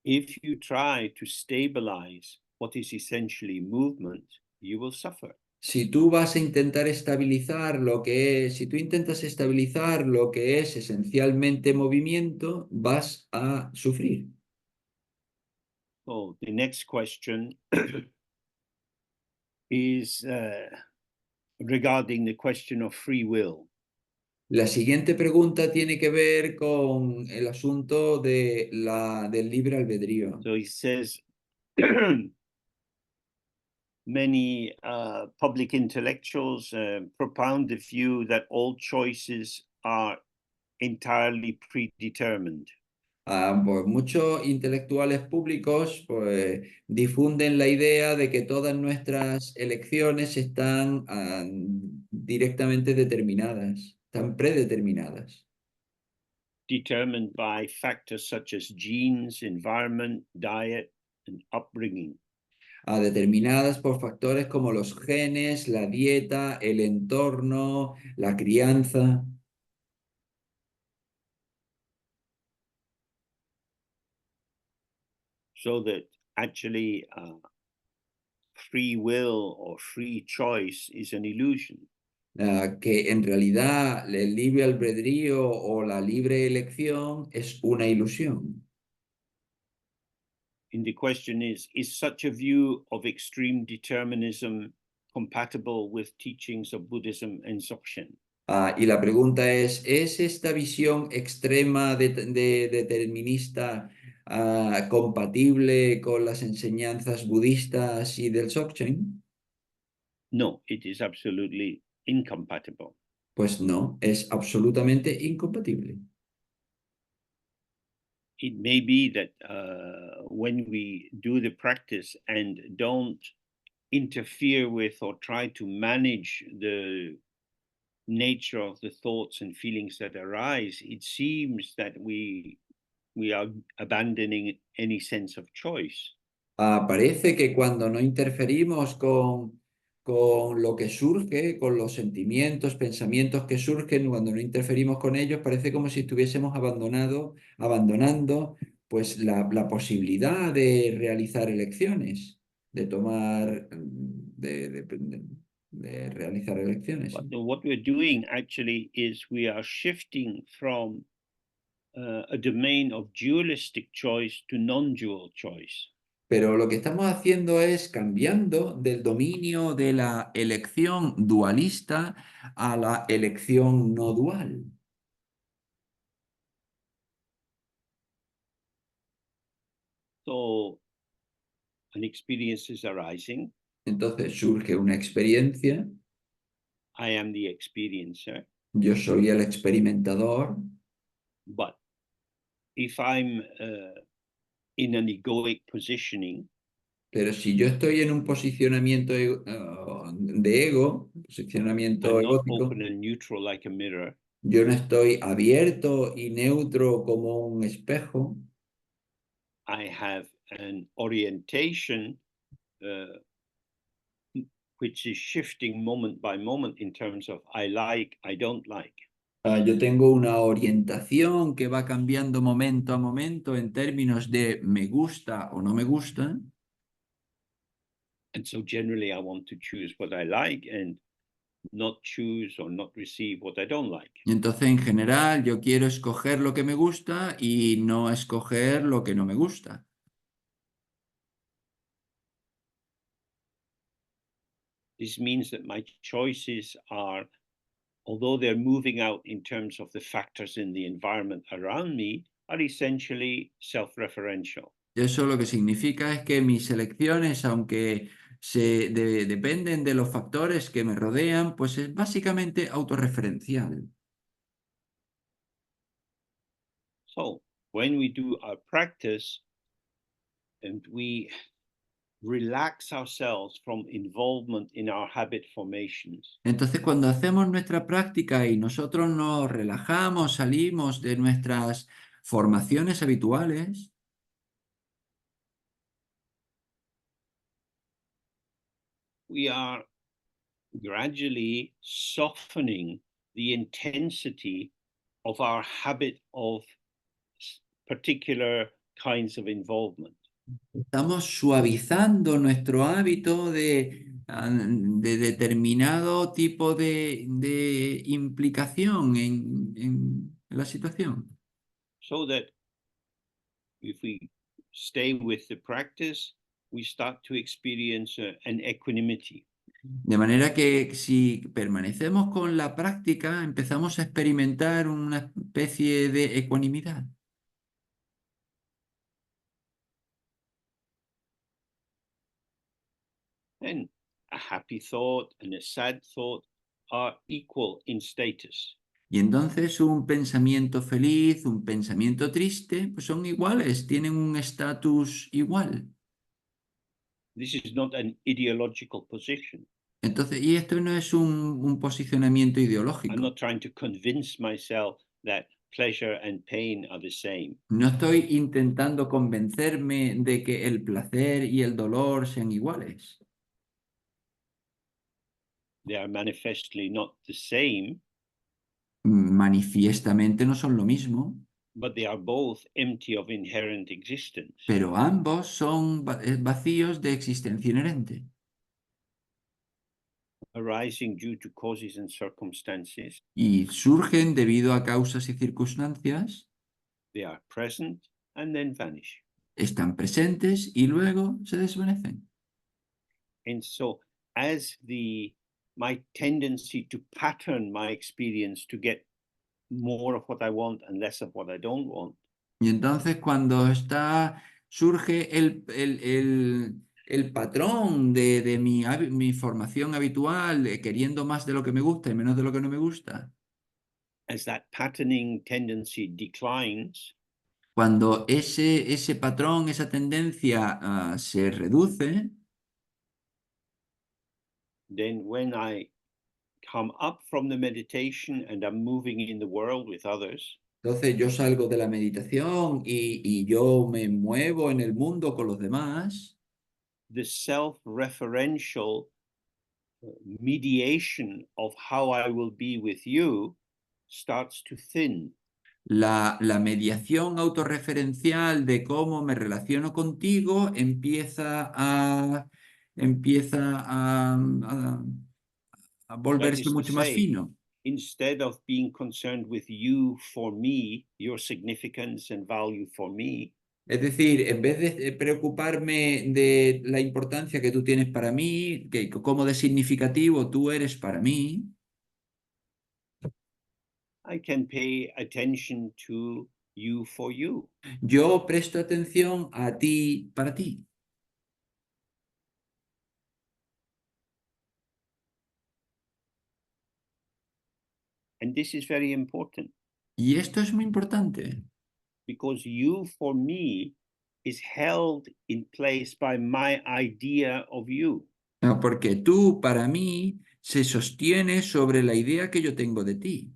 [SPEAKER 1] If you try to stabilize what is essentially movement, you will suffer.
[SPEAKER 2] Si tú vas a intentar estabilizar lo que es, si tú intentas estabilizar lo que es esencialmente movimiento, vas a sufrir.
[SPEAKER 1] So the next question is regarding the question of free will.
[SPEAKER 2] La siguiente pregunta tiene que ver con el asunto del libre albedrío.
[SPEAKER 1] So he says, many public intellectuals propound the view that all choices are entirely predetermined.
[SPEAKER 2] Pues muchos intelectuales públicos pues, difunden la idea de que todas nuestras elecciones están directamente determinadas, están predeterminadas.
[SPEAKER 1] Determined by factors such as genes, environment, diet, and upbringing.
[SPEAKER 2] Determinadas por factores como los genes, la dieta, el entorno, la crianza.
[SPEAKER 1] So that actually free will or free choice is an illusion.
[SPEAKER 2] Que en realidad el libre albedrío o la libre elección es una ilusión.
[SPEAKER 1] And the question is such a view of extreme determinism compatible with teachings of Buddhism and Dzogchen?
[SPEAKER 2] Y la pregunta ¿es esta visión extrema determinista compatible con las enseñanzas budistas y del Dzogchen?
[SPEAKER 1] No, it is absolutely incompatible.
[SPEAKER 2] Pues no, es absolutamente incompatible.
[SPEAKER 1] It may be that when we do the practice and don't interfere with or try to manage the nature of the thoughts and feelings that arise, it seems that we are abandoning any sense of choice.
[SPEAKER 2] Parece que cuando no interferimos con lo que surge, con los sentimientos, pensamientos que surgen, cuando no interferimos con ellos, parece como si estuviésemos abandonando pues la posibilidad de realizar elecciones, de tomar, de realizar elecciones.
[SPEAKER 1] But what we're doing actually is we are shifting from a domain of dualistic choice to non-dual choice.
[SPEAKER 2] Pero lo que estamos haciendo es cambiando del dominio de la elección dualista a la elección no dual.
[SPEAKER 1] So an experience is arising.
[SPEAKER 2] Entonces surge una experiencia
[SPEAKER 1] I am the experiencer.
[SPEAKER 2] Yo soy el experimentador,
[SPEAKER 1] But if I'm in an egoic positioning,
[SPEAKER 2] pero si yo estoy en un posicionamiento de ego, posicionamiento
[SPEAKER 1] I'm not
[SPEAKER 2] egótico,
[SPEAKER 1] open and neutral like a mirror.
[SPEAKER 2] yo no estoy abierto y neutro como un espejo.
[SPEAKER 1] I have an orientation uh, which is shifting moment by moment in terms of I like, I don't like.
[SPEAKER 2] Yo tengo una orientación que va cambiando momento a momento en términos de me gusta o no me gusta.
[SPEAKER 1] And so generally I want to choose what I like and not choose or not receive what I don't like.
[SPEAKER 2] Y entonces, en general, yo quiero escoger lo que me gusta y no escoger lo que no me gusta.
[SPEAKER 1] This means that my choices are, although they're moving out in terms of the factors in the environment around me, are essentially self-referential.
[SPEAKER 2] Eso lo que significa es que mis elecciones, aunque dependen de los factores que me rodean, pues es básicamente autorreferencial.
[SPEAKER 1] So when we do our practice and we relax ourselves from involvement in our habit formations,
[SPEAKER 2] Entonces, cuando hacemos nuestra práctica y nosotros nos relajamos, salimos de nuestras formaciones habituales,
[SPEAKER 1] we are gradually softening the intensity of our habit of particular kinds of involvement.
[SPEAKER 2] estamos suavizando nuestro hábito de determinado tipo de implicación en la situación.
[SPEAKER 1] So that if we stay with the practice, we start to experience an equanimity.
[SPEAKER 2] De manera que si permanecemos con la práctica, empezamos a experimentar una especie de ecuanimidad.
[SPEAKER 1] And a happy thought and a sad thought are equal in status.
[SPEAKER 2] Y entonces un pensamiento feliz, un pensamiento triste, pues son iguales, tienen un estatus igual.
[SPEAKER 1] This is not an ideological position.
[SPEAKER 2] Entonces, y esto no es un posicionamiento
[SPEAKER 1] I'm
[SPEAKER 2] ideológico.
[SPEAKER 1] not trying to convince myself that pleasure and pain are the same.
[SPEAKER 2] No estoy intentando convencerme de que el placer y el dolor sean iguales.
[SPEAKER 1] They are manifestly not the same,
[SPEAKER 2] Manifiestamente no son lo mismo,
[SPEAKER 1] but they are both empty of inherent existence,
[SPEAKER 2] pero ambos son vacíos de existencia inherente,
[SPEAKER 1] arising due to causes and circumstances.
[SPEAKER 2] y surgen debido a causas y circunstancias,
[SPEAKER 1] They are present and then vanish.
[SPEAKER 2] están presentes y luego se desvanecen.
[SPEAKER 1] And so, as my tendency to pattern my experience to get more of what I want and less of what I don't want,
[SPEAKER 2] Y entonces cuando surge el patrón de mi formación habitual, queriendo más de lo que me gusta y menos de lo que no me gusta,
[SPEAKER 1] as that patterning tendency declines,
[SPEAKER 2] cuando ese patrón, esa tendencia se reduce,
[SPEAKER 1] then when I come up from the meditation and I'm moving in the world with others,
[SPEAKER 2] entonces yo salgo de la meditación y yo me muevo en el mundo con los demás,
[SPEAKER 1] the self-referential mediation of how I will be with you starts to thin.
[SPEAKER 2] la mediación autorreferencial de cómo me relaciono contigo empieza a
[SPEAKER 1] That
[SPEAKER 2] volverse
[SPEAKER 1] is to
[SPEAKER 2] mucho más
[SPEAKER 1] say,
[SPEAKER 2] fino.
[SPEAKER 1] instead of being concerned with you for me, your significance and value for me,
[SPEAKER 2] Es decir, en vez de preocuparme de la importancia que tú tienes para mí, que cómo de significativo tú eres para mí,
[SPEAKER 1] I can pay attention to you for you.
[SPEAKER 2] yo presto atención a ti para ti.
[SPEAKER 1] And this is very important
[SPEAKER 2] Y esto es muy importante,
[SPEAKER 1] because you, for me, is held in place by my idea of you.
[SPEAKER 2] ¿no? Porque tú, para mí, se sostiene sobre la idea que yo tengo de ti.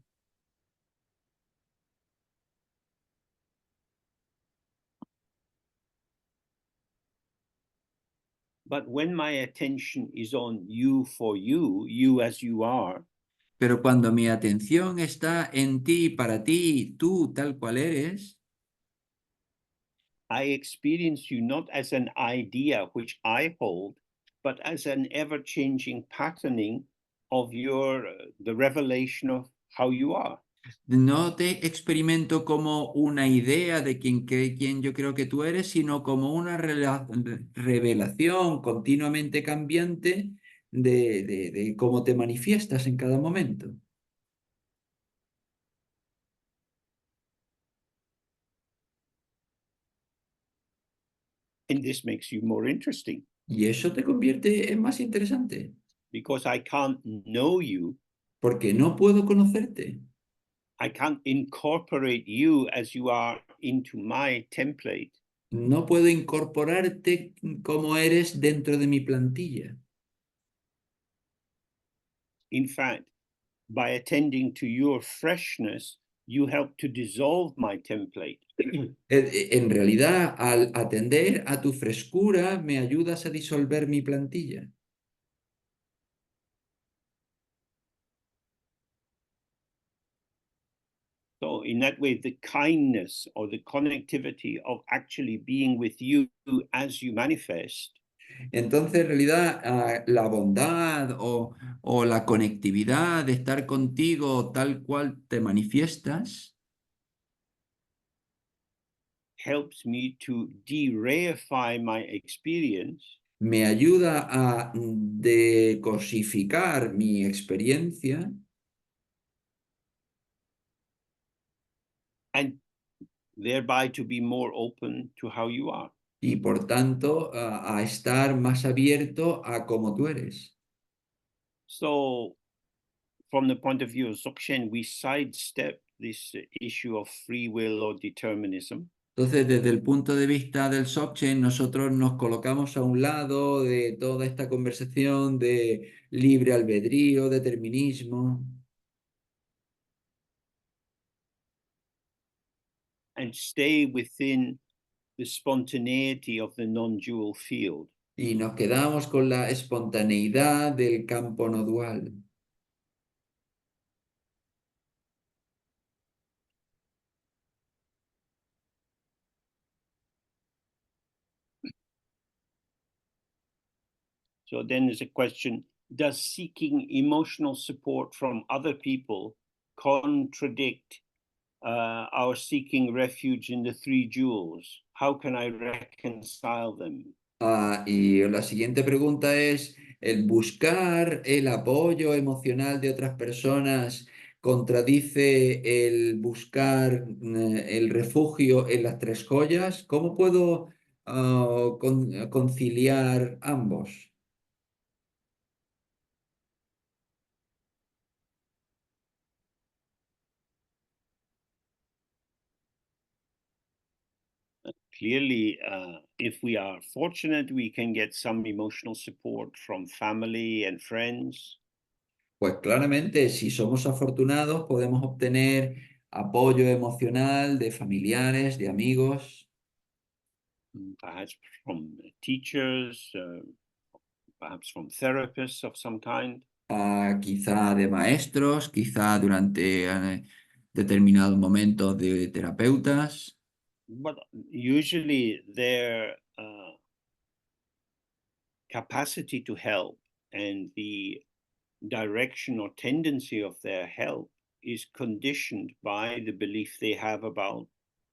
[SPEAKER 1] But when my attention is on you for you as you are,
[SPEAKER 2] Pero cuando mi atención está en ti, para ti, tú tal cual eres,
[SPEAKER 1] I experience you not as an idea which I hold, but as an ever-changing patterning of the revelation of how you are.
[SPEAKER 2] no te experimento como una idea de quién yo creo que tú eres, sino como una revelación continuamente cambiante de cómo te manifiestas en cada momento.
[SPEAKER 1] And this makes you more interesting
[SPEAKER 2] Y eso te convierte en más interesante,
[SPEAKER 1] because I can't know you.
[SPEAKER 2] porque no puedo conocerte.
[SPEAKER 1] I can't incorporate you as you are into my template.
[SPEAKER 2] No puedo incorporarte como eres dentro de mi plantilla.
[SPEAKER 1] In fact, by attending to your freshness, you help to dissolve my template.
[SPEAKER 2] En realidad, al atender a tu frescura, me ayudas a disolver mi plantilla.
[SPEAKER 1] So, in that way, the kindness or the connectivity of actually being with you as you manifest
[SPEAKER 2] Entonces, en realidad, la bondad o la conectividad de estar contigo tal cual te manifiestas,
[SPEAKER 1] helps me to de-reify my experience
[SPEAKER 2] me ayuda a decosificar mi experiencia
[SPEAKER 1] and thereby to be more open to how you are.
[SPEAKER 2] y, por tanto, a estar más abierto a cómo tú eres.
[SPEAKER 1] So, from the point of view of Dzogchen, we sidestep this issue of free will or determinism.
[SPEAKER 2] Entonces, desde el punto de vista del Dzogchen, nosotros nos colocamos a un lado de toda esta conversación de libre albedrío, determinismo,
[SPEAKER 1] And stay within the spontaneity of the non-dual field.
[SPEAKER 2] y nos quedamos con la espontaneidad del campo no dual.
[SPEAKER 1] So then there's a question, does seeking emotional support from other people contradict our seeking refuge in the three jewels? How can I reconcile them?
[SPEAKER 2] Y la siguiente pregunta es, ¿el buscar el apoyo emocional de otras personas contradice el buscar el refugio en las tres joyas? ¿Cómo puedo conciliar ambos?
[SPEAKER 1] Clearly, if we are fortunate, we can get some emotional support from family and friends.
[SPEAKER 2] Pues claramente, si somos afortunados, podemos obtener apoyo emocional de familiares, de amigos,
[SPEAKER 1] Perhaps from teachers, perhaps from therapists of some kind.
[SPEAKER 2] quizá de maestros, quizá durante determinados momentos de terapeutas.
[SPEAKER 1] But usually their capacity to help and the direction or tendency of their help is conditioned by the belief they have about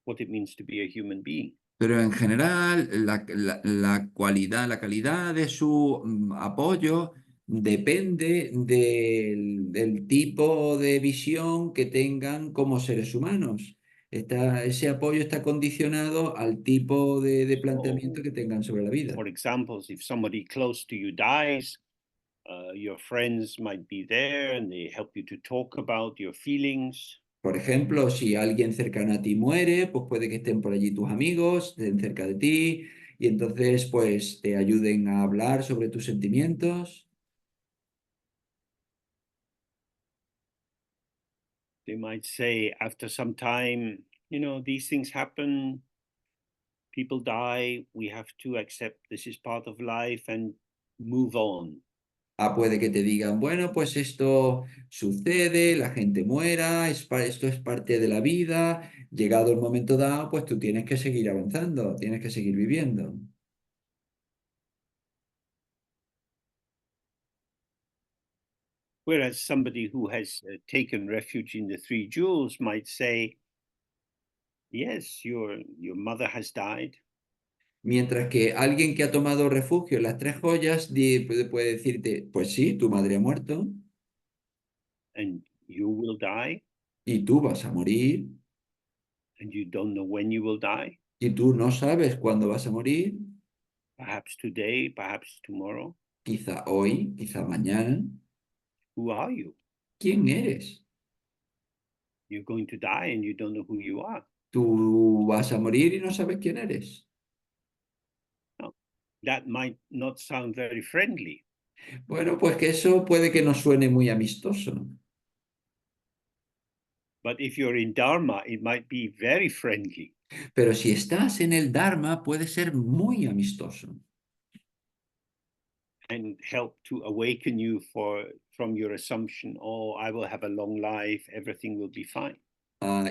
[SPEAKER 1] what it means to be a human being.
[SPEAKER 2] Pero en general, la cualidad, la calidad de su apoyo depende del tipo de visión que tengan como seres humanos. Ese apoyo está condicionado al tipo de planteamiento
[SPEAKER 1] So,
[SPEAKER 2] que tengan sobre la vida.
[SPEAKER 1] for example, if somebody close to you dies, Your friends might be there and they help you to talk about your feelings.
[SPEAKER 2] Por ejemplo, si alguien cercano a ti muere, pues puede que estén por allí tus amigos, estén cerca de ti, y entonces pues te ayuden a hablar sobre tus sentimientos.
[SPEAKER 1] They might say after some time, these things happen, people die, we have to accept this is part of life and move on.
[SPEAKER 2] Puede que te digan, bueno, pues esto sucede, la gente muera, esto es parte de la vida, llegado el momento dado, pues tú tienes que seguir avanzando, tienes que seguir viviendo.
[SPEAKER 1] Whereas somebody who has taken refuge in the three jewels might say, yes, your mother has died
[SPEAKER 2] Mientras que alguien que ha tomado refugio en las tres joyas puede decirte, pues sí, tu madre ha muerto
[SPEAKER 1] and you will die
[SPEAKER 2] y tú vas a morir
[SPEAKER 1] and you don't know when you will die,
[SPEAKER 2] y tú no sabes cuándo vas a morir,
[SPEAKER 1] perhaps today, perhaps tomorrow.
[SPEAKER 2] quizá hoy, quizá mañana.
[SPEAKER 1] Who are you?
[SPEAKER 2] ¿Quién eres?
[SPEAKER 1] You're going to die and you don't know who you are.
[SPEAKER 2] Tú vas a morir y no sabes quién eres.
[SPEAKER 1] Now, that might not sound very friendly,
[SPEAKER 2] Bueno, pues que eso puede que no suene muy amistoso,
[SPEAKER 1] but if you're in Dharma, it might be very friendly.
[SPEAKER 2] pero si estás en el Dharma puede ser muy amistoso
[SPEAKER 1] And help to awaken you from your assumption, oh, I will have a long life, everything will be fine.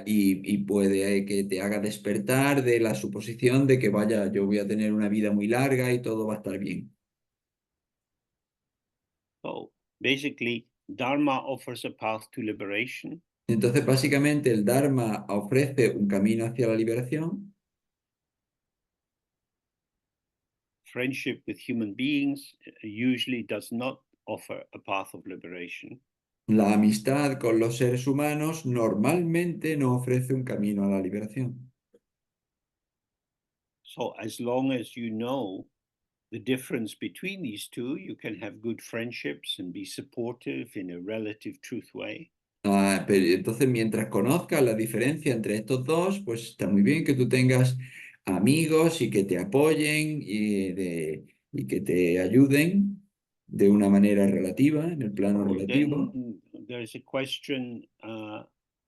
[SPEAKER 2] y puede que te haga despertar de la suposición de que vaya, yo voy a tener una vida muy larga y todo va a estar bien.
[SPEAKER 1] So basically, Dharma offers a path to liberation,
[SPEAKER 2] Entonces, básicamente, el Dharma ofrece un camino hacia la liberación.
[SPEAKER 1] friendship with human beings usually does not offer a path of liberation.
[SPEAKER 2] La amistad con los seres humanos normalmente no ofrece un camino a la liberación.
[SPEAKER 1] So as long as you know the difference between these two, you can have good friendships and be supportive in a relative truth way.
[SPEAKER 2] Pero entonces, mientras conozcas la diferencia entre estos dos, pues está muy bien que tú tengas amigos y que te apoyen y que te ayuden de una manera relativa, en el plano
[SPEAKER 1] So
[SPEAKER 2] relativo.
[SPEAKER 1] then there's a question,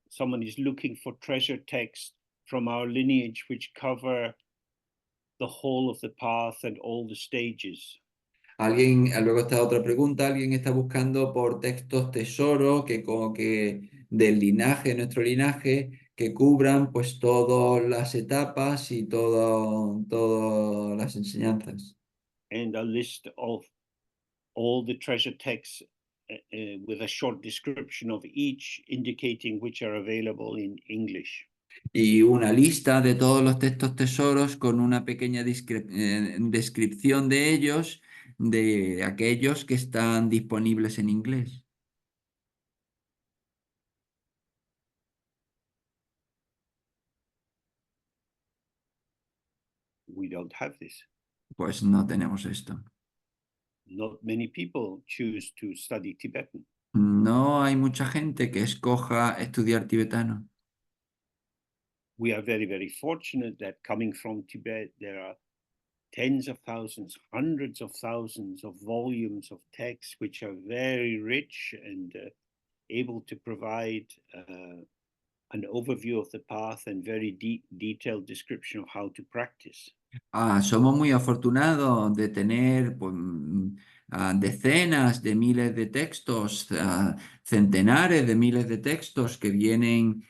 [SPEAKER 1] someone is looking for treasure texts from our lineage which cover the whole of the path and all the stages.
[SPEAKER 2] Luego está otra pregunta, alguien está buscando por textos tesoro que como que del linaje, nuestro linaje, que cubran pues todas las etapas y todas las enseñanzas.
[SPEAKER 1] And a list of all the treasure texts with a short description of each, indicating which are available in English.
[SPEAKER 2] Y una lista de todos los textos tesoros con una pequeña descripción de ellos, de aquellos que están disponibles en inglés.
[SPEAKER 1] We don't have this.
[SPEAKER 2] Pues no tenemos esto.
[SPEAKER 1] Not many people choose to study Tibetan.
[SPEAKER 2] No hay mucha gente que escoja estudiar tibetano.
[SPEAKER 1] We are very, very fortunate that coming from Tibet, there are tens of thousands, hundreds of thousands of volumes of texts which are very rich and able to provide an overview of the path and very detailed description of how to practice.
[SPEAKER 2] Somos muy afortunados de tener pues, decenas de miles de textos, centenares de miles de textos que vienen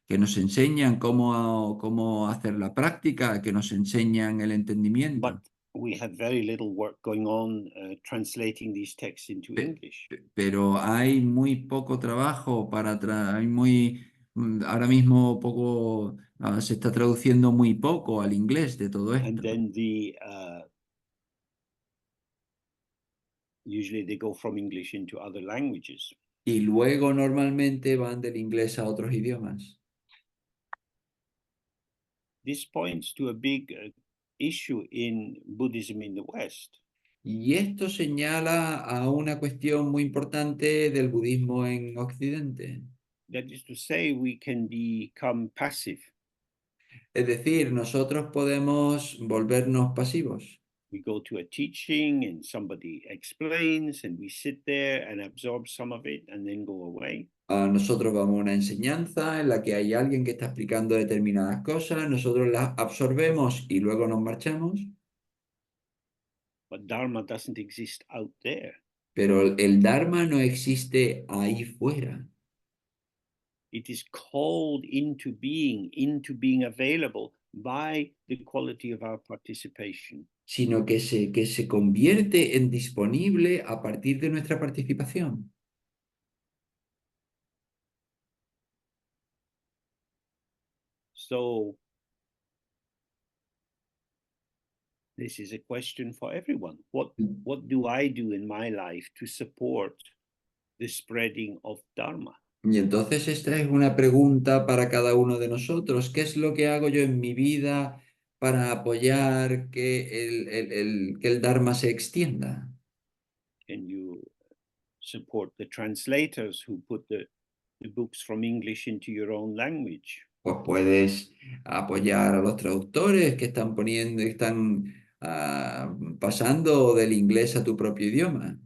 [SPEAKER 2] que nos enseñan cómo hacer la práctica, que nos enseñan el
[SPEAKER 1] But
[SPEAKER 2] entendimiento.
[SPEAKER 1] we have very little work going on translating these texts into
[SPEAKER 2] Pe-
[SPEAKER 1] English.
[SPEAKER 2] pero hay muy poco trabajo hay ahora mismo se está traduciendo muy poco al inglés de todo
[SPEAKER 1] And
[SPEAKER 2] esto.
[SPEAKER 1] then usually they go from English into other languages.
[SPEAKER 2] Y luego normalmente van del inglés a otros idiomas.
[SPEAKER 1] This points to a big issue in Buddhism in the West.
[SPEAKER 2] Y esto señala a una cuestión muy importante del budismo en Occidente.
[SPEAKER 1] That is to say, we can become passive.
[SPEAKER 2] Es decir, nosotros podemos volvernos pasivos.
[SPEAKER 1] We go to a teaching and somebody explains, and we sit there and absorb some of it and then go away.
[SPEAKER 2] Nosotros vamos a una enseñanza en la que hay alguien que está explicando determinadas cosas, nosotros las absorbemos y luego nos marchamos,
[SPEAKER 1] But Dharma doesn't exist out there.
[SPEAKER 2] pero el Dharma no existe ahí fuera,
[SPEAKER 1] It is called into being available by the quality of our participation.
[SPEAKER 2] sino que se convierte en disponible a partir de nuestra participación.
[SPEAKER 1] So this is a question for everyone. What do I do in my life to support the spreading of Dharma?
[SPEAKER 2] Y entonces esta es una pregunta para cada uno de nosotros. ¿Qué es lo que hago yo en mi vida para apoyar que que el Dharma se extienda?
[SPEAKER 1] Can you support the translators who put the books from English into your own language?
[SPEAKER 2] Pues puedes apoyar a los traductores que están pasando del inglés a tu propio idioma.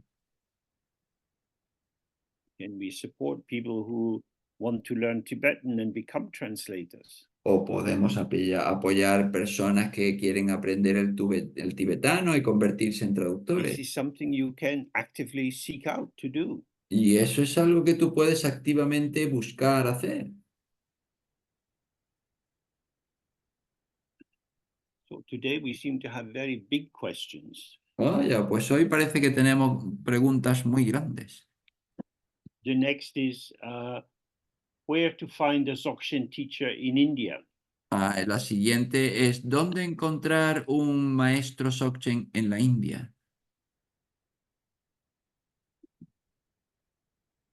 [SPEAKER 1] Can we support people who want to learn Tibetan and become translators?
[SPEAKER 2] O podemos apoyar personas que quieren aprender el tibetano y convertirse en
[SPEAKER 1] This
[SPEAKER 2] traductores.
[SPEAKER 1] is something you can actively seek out to do.
[SPEAKER 2] Y eso es algo que tú puedes activamente buscar hacer.
[SPEAKER 1] So today we seem to have very big questions.
[SPEAKER 2] Vaya, pues hoy parece que tenemos preguntas muy grandes.
[SPEAKER 1] The next is where to find a Dzogchen teacher in India.
[SPEAKER 2] La siguiente es, ¿dónde encontrar un maestro Dzogchen en la India?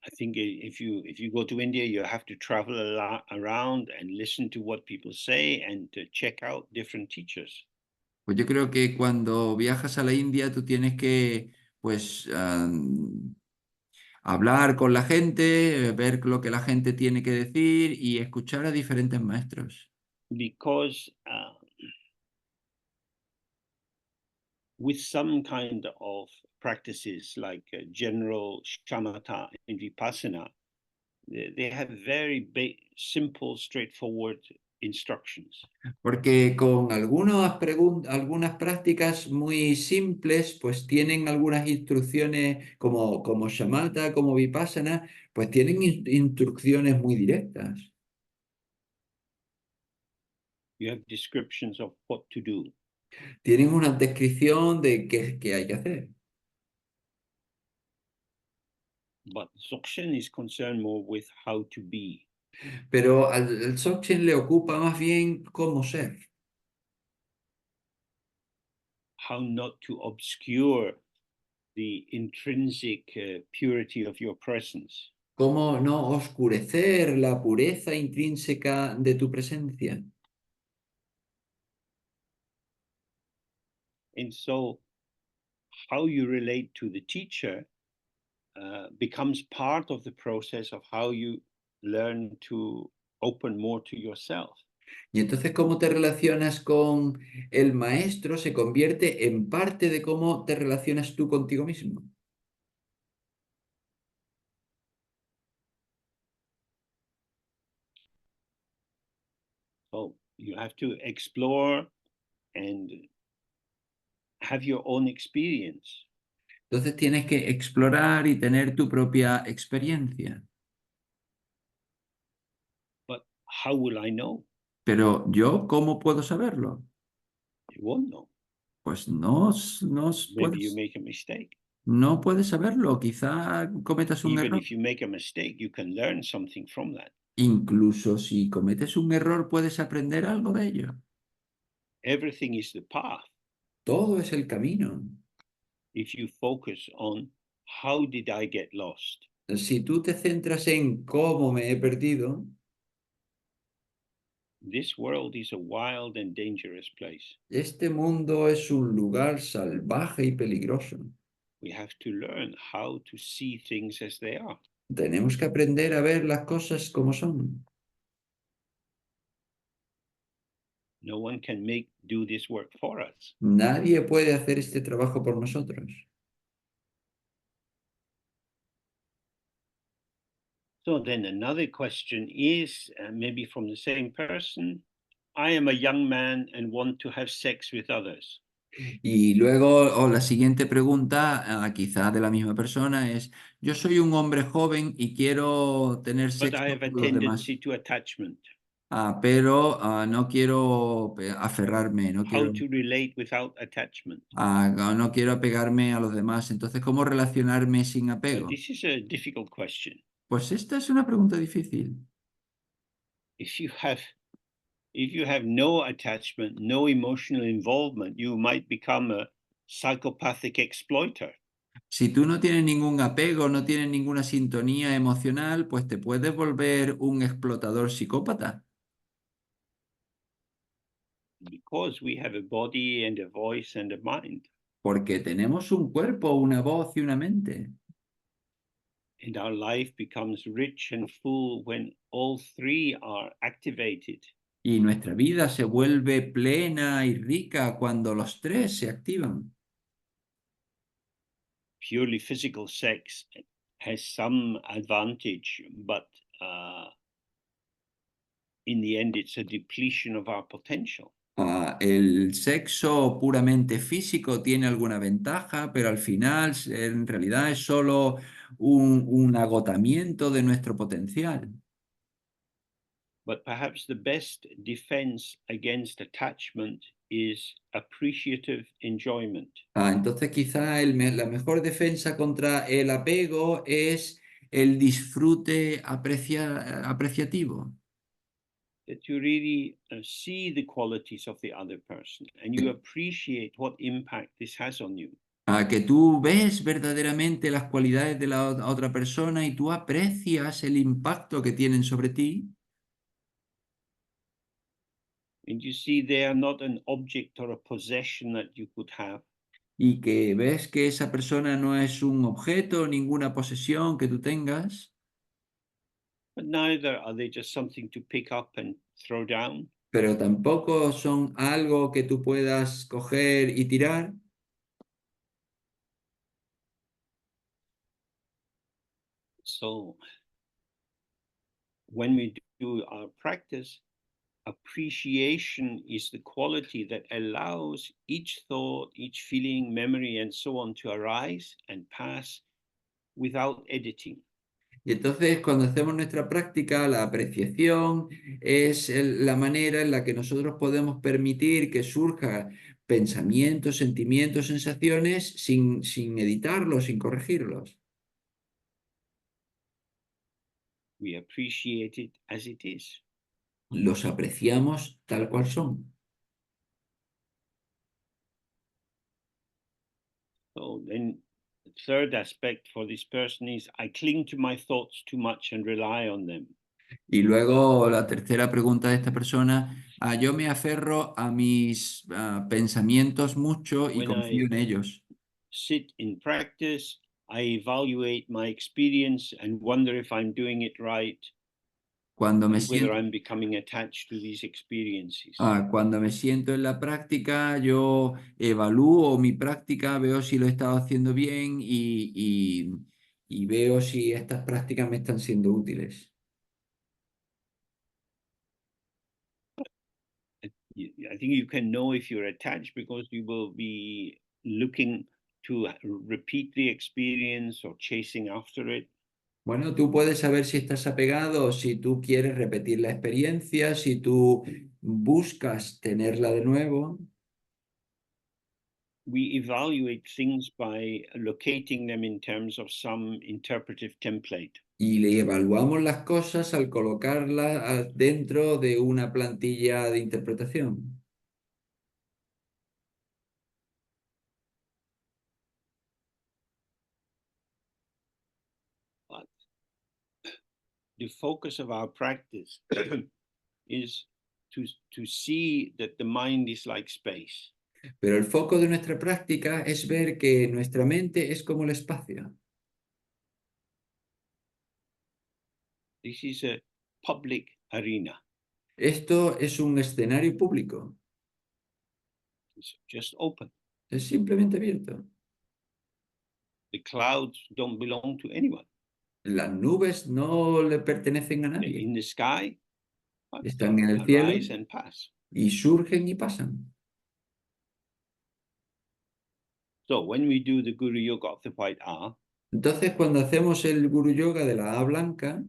[SPEAKER 1] I think if you go to India, you have to travel a lot around and listen to what people say and to check out different teachers.
[SPEAKER 2] Pues yo creo que cuando viajas a la India tú tienes que, pues, hablar con la gente, ver lo que la gente tiene que decir y escuchar a diferentes maestros.
[SPEAKER 1] Because with some kind of practices like general shamatha and vipassana, they have very simple, straightforward instructions.
[SPEAKER 2] Porque con algunas prácticas muy simples, pues tienen algunas instrucciones como shamatha, como vipassana, pues tienen instrucciones muy directas.
[SPEAKER 1] You have descriptions of what to do.
[SPEAKER 2] Tienen una descripción de qué hay que hacer.
[SPEAKER 1] But Dzogchen is concerned more with how to be.
[SPEAKER 2] Pero al Dzogchen le ocupa más bien cómo ser,
[SPEAKER 1] How not to obscure the intrinsic purity of your presence.
[SPEAKER 2] cómo no oscurecer la pureza intrínseca de tu presencia.
[SPEAKER 1] And so, how you relate to the teacher becomes part of the process of how you learn to open more to yourself.
[SPEAKER 2] Y entonces cómo te relacionas con el maestro se convierte en parte de cómo te relacionas tú contigo mismo.
[SPEAKER 1] So you have to explore and have your own experience.
[SPEAKER 2] Entonces tienes que explorar y tener tu propia experiencia.
[SPEAKER 1] But how will I know?
[SPEAKER 2] Pero yo, ¿cómo puedo saberlo?
[SPEAKER 1] You won't know.
[SPEAKER 2] Pues no
[SPEAKER 1] Maybe you
[SPEAKER 2] puedes,
[SPEAKER 1] make a mistake.
[SPEAKER 2] no puedes saberlo. Quizá cometas un
[SPEAKER 1] Even
[SPEAKER 2] error.
[SPEAKER 1] if you make a mistake, you can learn something from that.
[SPEAKER 2] Incluso si cometes un error, puedes aprender algo de ello.
[SPEAKER 1] Everything is the path.
[SPEAKER 2] Todo es el camino.
[SPEAKER 1] If you focus on how did I get lost?
[SPEAKER 2] Si tú te centras en cómo me he perdido,
[SPEAKER 1] This world is a wild and dangerous place.
[SPEAKER 2] Este mundo es un lugar salvaje y peligroso.
[SPEAKER 1] We have to learn how to see things as they are.
[SPEAKER 2] Tenemos que aprender a ver las cosas como son.
[SPEAKER 1] No one can do this work for us.
[SPEAKER 2] Nadie puede hacer este trabajo por nosotros.
[SPEAKER 1] So then another question is maybe from the same person. I am a young man and want to have sex with others.
[SPEAKER 2] Y luego, o la siguiente pregunta, quizá de la misma persona, es, yo soy un hombre joven y quiero tener
[SPEAKER 1] But I
[SPEAKER 2] sexo
[SPEAKER 1] have a
[SPEAKER 2] con los
[SPEAKER 1] tendency
[SPEAKER 2] demás,
[SPEAKER 1] to attachment.
[SPEAKER 2] pero no quiero aferrarme,
[SPEAKER 1] How to relate without attachment?
[SPEAKER 2] no quiero apegarme a los demás. Entonces, ¿cómo relacionarme sin apego?
[SPEAKER 1] This is a difficult question.
[SPEAKER 2] Pues esta es una pregunta difícil.
[SPEAKER 1] If you have no attachment, no emotional involvement, you might become a psychopathic exploiter.
[SPEAKER 2] Si tú no tienes ningún apego, no tienes ninguna sintonía emocional, pues te puedes volver un explotador psicópata.
[SPEAKER 1] Because we have a body and a voice and a mind.
[SPEAKER 2] Porque tenemos un cuerpo, una voz y una mente.
[SPEAKER 1] And our life becomes rich and full when all three are activated.
[SPEAKER 2] Y nuestra vida se vuelve plena y rica cuando los tres se activan.
[SPEAKER 1] Purely physical sex has some advantage, but in the end, it's a depletion of our potential.
[SPEAKER 2] El sexo puramente físico tiene alguna ventaja, pero al final en realidad es solo un agotamiento de nuestro potencial.
[SPEAKER 1] But perhaps the best defense against attachment is appreciative enjoyment.
[SPEAKER 2] Entonces quizá la mejor defensa contra el apego es el disfrute apreciativo.
[SPEAKER 1] That you really see the qualities of the other person and you appreciate what impact this has on you.
[SPEAKER 2] A que tú ves verdaderamente las cualidades de la otra persona y tú aprecias el impacto que tienen sobre ti
[SPEAKER 1] And you see they are not an object or a possession that you could have,
[SPEAKER 2] y que ves que esa persona no es un objeto, ninguna posesión que tú tengas,
[SPEAKER 1] but neither are they just something to pick up and throw down.
[SPEAKER 2] pero tampoco son algo que tú puedas coger y tirar.
[SPEAKER 1] So when we do our practice, appreciation is the quality that allows each thought, each feeling, memory, and so on to arise and pass without editing.
[SPEAKER 2] Y entonces cuando hacemos nuestra práctica, la apreciación es la manera en la que nosotros podemos permitir que surjan pensamientos, sentimientos, sensaciones sin editarlos, sin corregirlos.
[SPEAKER 1] We appreciate it as it is.
[SPEAKER 2] Los apreciamos tal cual son.
[SPEAKER 1] So then the third aspect for this person is I cling to my thoughts too much and rely on them.
[SPEAKER 2] Y luego la tercera pregunta de esta persona, yo me aferro a mis pensamientos mucho y
[SPEAKER 1] When
[SPEAKER 2] confío
[SPEAKER 1] I
[SPEAKER 2] en ellos.
[SPEAKER 1] sit in practice, I evaluate my experience and wonder if I'm doing it right
[SPEAKER 2] Cuando me
[SPEAKER 1] and whether
[SPEAKER 2] siento,
[SPEAKER 1] I'm becoming attached to these experiences.
[SPEAKER 2] cuando me siento en la práctica, yo evalúo mi práctica, veo si lo he estado haciendo bien y veo si estas prácticas me están siendo útiles.
[SPEAKER 1] I think you can know if you're attached because you will be looking to repeat the experience or chasing after it.
[SPEAKER 2] Bueno, tú puedes saber si estás apegado, si tú quieres repetir la experiencia, si tú buscas tenerla de nuevo.
[SPEAKER 1] We evaluate things by locating them in terms of some interpretive template.
[SPEAKER 2] Y le evaluamos las cosas al colocarlas dentro de una plantilla de interpretación.
[SPEAKER 1] But the focus of our practice is to see that the mind is like space.
[SPEAKER 2] Pero el foco de nuestra práctica es ver que nuestra mente es como el espacio.
[SPEAKER 1] This is a public arena.
[SPEAKER 2] Esto es un escenario público,
[SPEAKER 1] It's just open.
[SPEAKER 2] es simplemente abierto.
[SPEAKER 1] The clouds don't belong to anyone.
[SPEAKER 2] Las nubes no le pertenecen a
[SPEAKER 1] They're
[SPEAKER 2] nadie,
[SPEAKER 1] in the sky, but
[SPEAKER 2] están en el cielo
[SPEAKER 1] arise and pass.
[SPEAKER 2] y surgen y pasan.
[SPEAKER 1] So when we do the Guru Yoga of the White A,
[SPEAKER 2] Entonces, cuando hacemos el Guru Yoga de la A blanca,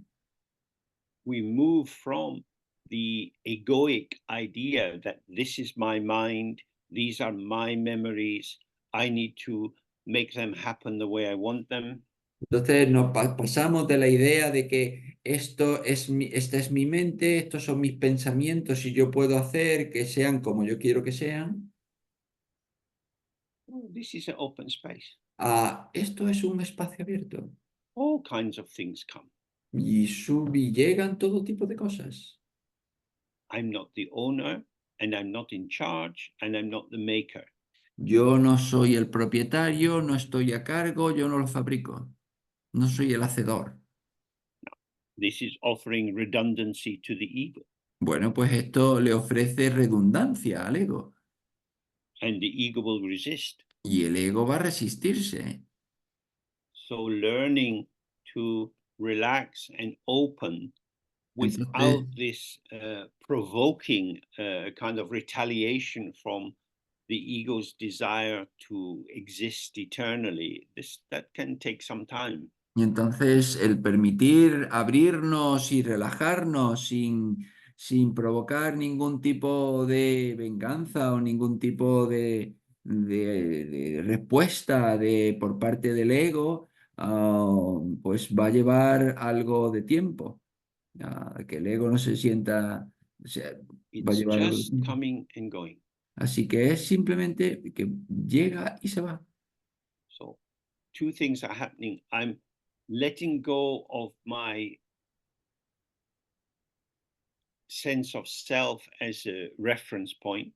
[SPEAKER 1] we move from the egoic idea that this is my mind, these are my memories, I need to make them happen the way I want them,
[SPEAKER 2] entonces nos pasamos de la idea de que esta es mi mente, estos son mis pensamientos y yo puedo hacer que sean como yo quiero que sean,
[SPEAKER 1] oh, this is an open space.
[SPEAKER 2] a esto es un espacio abierto.
[SPEAKER 1] All kinds of things come.
[SPEAKER 2] Y llegan todo tipo de cosas.
[SPEAKER 1] I'm not the owner, and I'm not in charge, and I'm not the maker.
[SPEAKER 2] Yo no soy el propietario, no estoy a cargo, yo no lo fabrico, no soy el hacedor.
[SPEAKER 1] This is offering redundancy to the ego,
[SPEAKER 2] Bueno, pues esto le ofrece redundancia al ego
[SPEAKER 1] and the ego will resist.
[SPEAKER 2] y el ego va a resistirse.
[SPEAKER 1] So learning to relax and open without
[SPEAKER 2] Entonces,
[SPEAKER 1] this provoking kind of retaliation from the ego's desire to exist eternally, that can take some time.
[SPEAKER 2] y entonces el permitir abrirnos y relajarnos sin provocar ningún tipo de venganza o ningún tipo de respuesta por parte del ego, pues va a llevar algo de tiempo. Que el ego no se sienta, o sea, va a
[SPEAKER 1] It's
[SPEAKER 2] llevar algo de
[SPEAKER 1] just
[SPEAKER 2] tiempo.
[SPEAKER 1] coming and going.
[SPEAKER 2] Así que es simplemente que llega y se va.
[SPEAKER 1] So two things are happening. I'm letting go of my sense of self as a reference point.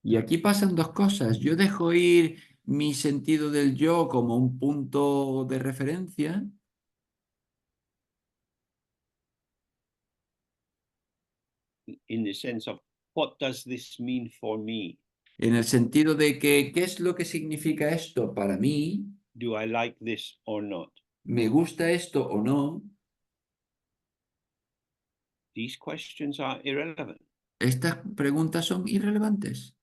[SPEAKER 2] Y aquí pasan dos cosas. Yo dejo ir mi sentido del yo como un punto de referencia,
[SPEAKER 1] In the sense of what does this mean for me?
[SPEAKER 2] en el sentido de que, ¿qué es lo que significa esto para mí?
[SPEAKER 1] Do I like this or not?
[SPEAKER 2] ¿Me gusta esto o no?
[SPEAKER 1] These questions are irrelevant
[SPEAKER 2] Estas preguntas son irrelevantes,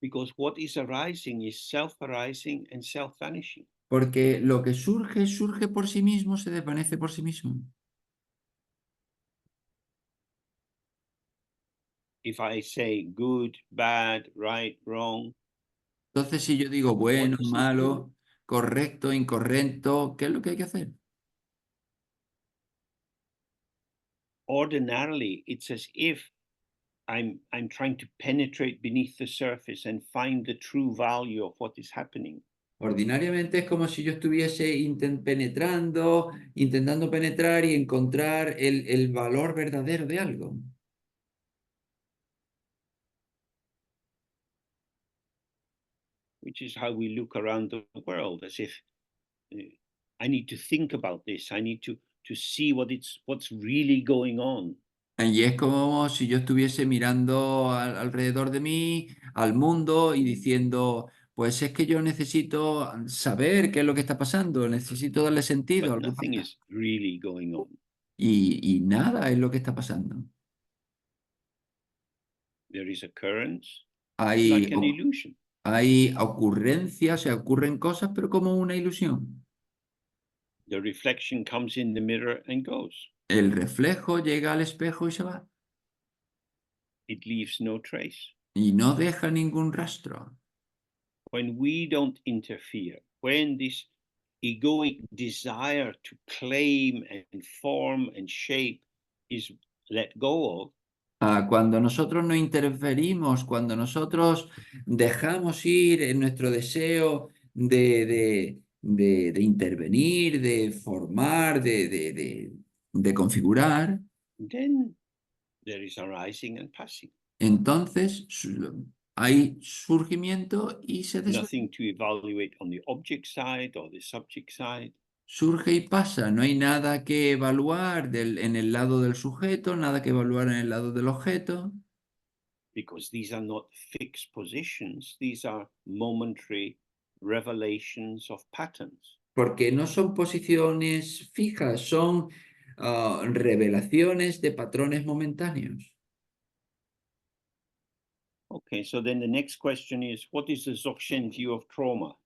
[SPEAKER 1] because what is arising is self arising and self vanishing.
[SPEAKER 2] porque lo que surge, surge por sí mismo, se desvanece por sí mismo.
[SPEAKER 1] If I say good, bad, right, wrong,
[SPEAKER 2] Entonces, si yo digo
[SPEAKER 1] what
[SPEAKER 2] bueno,
[SPEAKER 1] does it do?
[SPEAKER 2] malo, correcto, incorrecto, ¿qué es lo que hay que hacer?
[SPEAKER 1] Ordinarily, it's as if I'm trying to penetrate beneath the surface and find the true value of what is happening.
[SPEAKER 2] Ordinariamente es como si yo estuviese intentando penetrar y encontrar el valor verdadero de algo.
[SPEAKER 1] Which is how we look around the world, as if I need to think about this. I need to see what's really going on.
[SPEAKER 2] Y es como si yo estuviese mirando alrededor de mí, al mundo, y diciendo, pues es que yo necesito saber qué es lo que está pasando, necesito darle sentido a
[SPEAKER 1] But
[SPEAKER 2] lo que
[SPEAKER 1] nothing
[SPEAKER 2] pasa.
[SPEAKER 1] is really going on.
[SPEAKER 2] Y nada es lo que está pasando.
[SPEAKER 1] There is occurrence,
[SPEAKER 2] Hay,
[SPEAKER 1] like an illusion.
[SPEAKER 2] hay ocurrencias, se ocurren cosas, pero como una ilusión.
[SPEAKER 1] The reflection comes in the mirror and goes.
[SPEAKER 2] El reflejo llega al espejo y se va.
[SPEAKER 1] It leaves no trace.
[SPEAKER 2] Y no deja ningún rastro.
[SPEAKER 1] When we don't interfere, when this egoic desire to claim and form and shape is let go of,
[SPEAKER 2] Cuando nosotros no interferimos, cuando nosotros dejamos ir en nuestro deseo de intervenir, de formar, de configurar,
[SPEAKER 1] then there is arising and passing.
[SPEAKER 2] entonces hay surgimiento y se desvanece.
[SPEAKER 1] Nothing to evaluate on the object side or the subject side.
[SPEAKER 2] Surge y pasa, no hay nada que evaluar en el lado del sujeto, nada que evaluar en el lado del objeto,
[SPEAKER 1] Because these are not fixed positions, these are momentary revelations of patterns.
[SPEAKER 2] porque no son posiciones fijas, son revelaciones de patrones momentáneos.
[SPEAKER 1] Okay, so then the next question is, what is the Dzogchen view of trauma?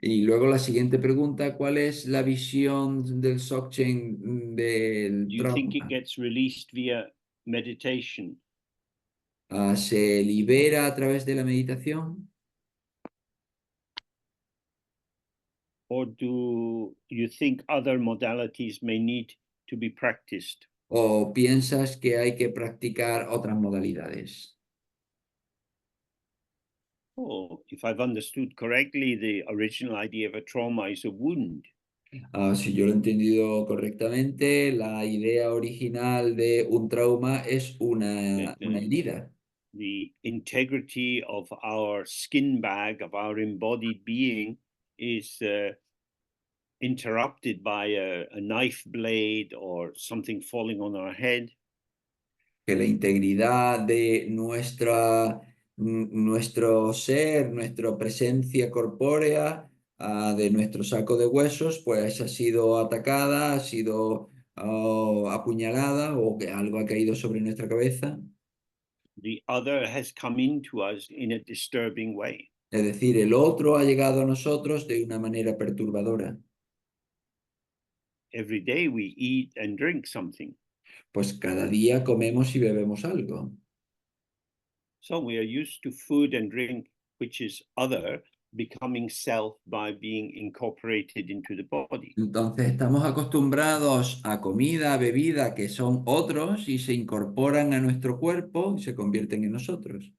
[SPEAKER 2] Y luego la siguiente pregunta, ¿cuál es la visión del Dzogchen del
[SPEAKER 1] Do you think it
[SPEAKER 2] trauma?
[SPEAKER 1] gets released via meditation?
[SPEAKER 2] ¿Se libera a través de la meditación?
[SPEAKER 1] Or do you think other modalities may need to be practiced?
[SPEAKER 2] ¿O piensas que hay que practicar otras modalidades?
[SPEAKER 1] Oh, if I've understood correctly, the original idea of a trauma is a wound.
[SPEAKER 2] Si yo lo he entendido correctamente, la idea original de un trauma es
[SPEAKER 1] That
[SPEAKER 2] una herida.
[SPEAKER 1] the integrity of our skin bag, of our embodied being, is interrupted by a knife blade or something falling on our head.
[SPEAKER 2] Que la integridad de nuestro ser, nuestra presencia corpórea, de nuestro saco de huesos, pues ha sido atacada, ha sido apuñalada o que algo ha caído sobre nuestra cabeza.
[SPEAKER 1] The other has come into us in a disturbing way.
[SPEAKER 2] Es decir, el otro ha llegado a nosotros de una manera perturbadora.
[SPEAKER 1] Every day we eat and drink something.
[SPEAKER 2] Pues cada día comemos y bebemos algo.
[SPEAKER 1] So we are used to food and drink, which is other, becoming self by being incorporated into the body.
[SPEAKER 2] Entonces estamos acostumbrados a comida, bebida que son otros y se incorporan a nuestro cuerpo y se convierten en nosotros.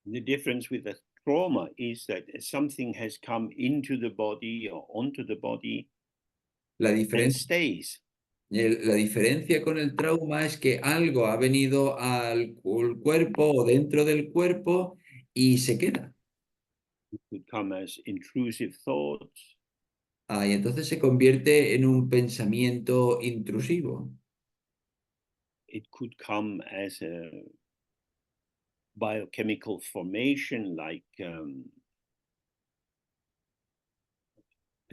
[SPEAKER 1] The difference with a trauma is that something has come into the body or onto the body
[SPEAKER 2] La
[SPEAKER 1] and
[SPEAKER 2] diferencia,
[SPEAKER 1] stays.
[SPEAKER 2] la diferencia con el trauma es que algo ha venido al cuerpo o dentro del cuerpo y se queda.
[SPEAKER 1] It could come as intrusive thoughts.
[SPEAKER 2] Y entonces se convierte en un pensamiento intrusivo.
[SPEAKER 1] It could come as a biochemical formation like a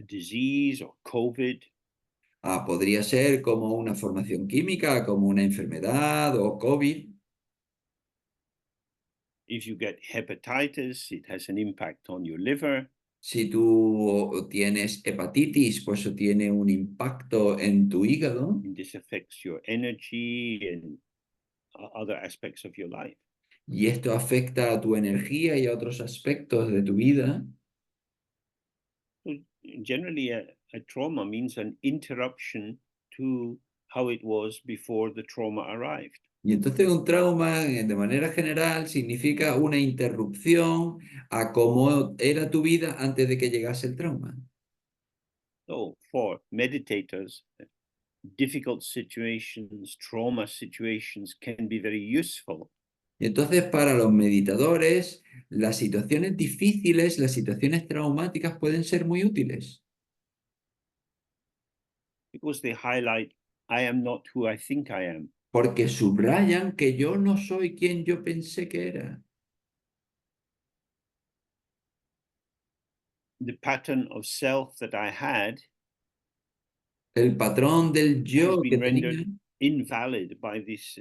[SPEAKER 1] disease or COVID.
[SPEAKER 2] Podría ser como una formación química, como una enfermedad o COVID.
[SPEAKER 1] If you get hepatitis, it has an impact on your liver.
[SPEAKER 2] Si tú tienes hepatitis, pues eso tiene un impacto en tu hígado
[SPEAKER 1] And this affects your energy and other aspects of your life.
[SPEAKER 2] y esto afecta a tu energía y a otros aspectos de tu vida.
[SPEAKER 1] So generally, a trauma means an interruption to how it was before the trauma arrived.
[SPEAKER 2] Y entonces un trauma, de manera general, significa una interrupción a cómo era tu vida antes de que llegase el trauma.
[SPEAKER 1] So for meditators, difficult situations, trauma situations can be very useful.
[SPEAKER 2] Y entonces para los meditadores, las situaciones difíciles, las situaciones traumáticas pueden ser muy útiles.
[SPEAKER 1] Because they highlight, I am not who I think I am.
[SPEAKER 2] Porque subrayan que yo no soy quien yo pensé que era.
[SPEAKER 1] The pattern of self that I had
[SPEAKER 2] El patrón del
[SPEAKER 1] has
[SPEAKER 2] yo que
[SPEAKER 1] been
[SPEAKER 2] tenía
[SPEAKER 1] rendered invalid by this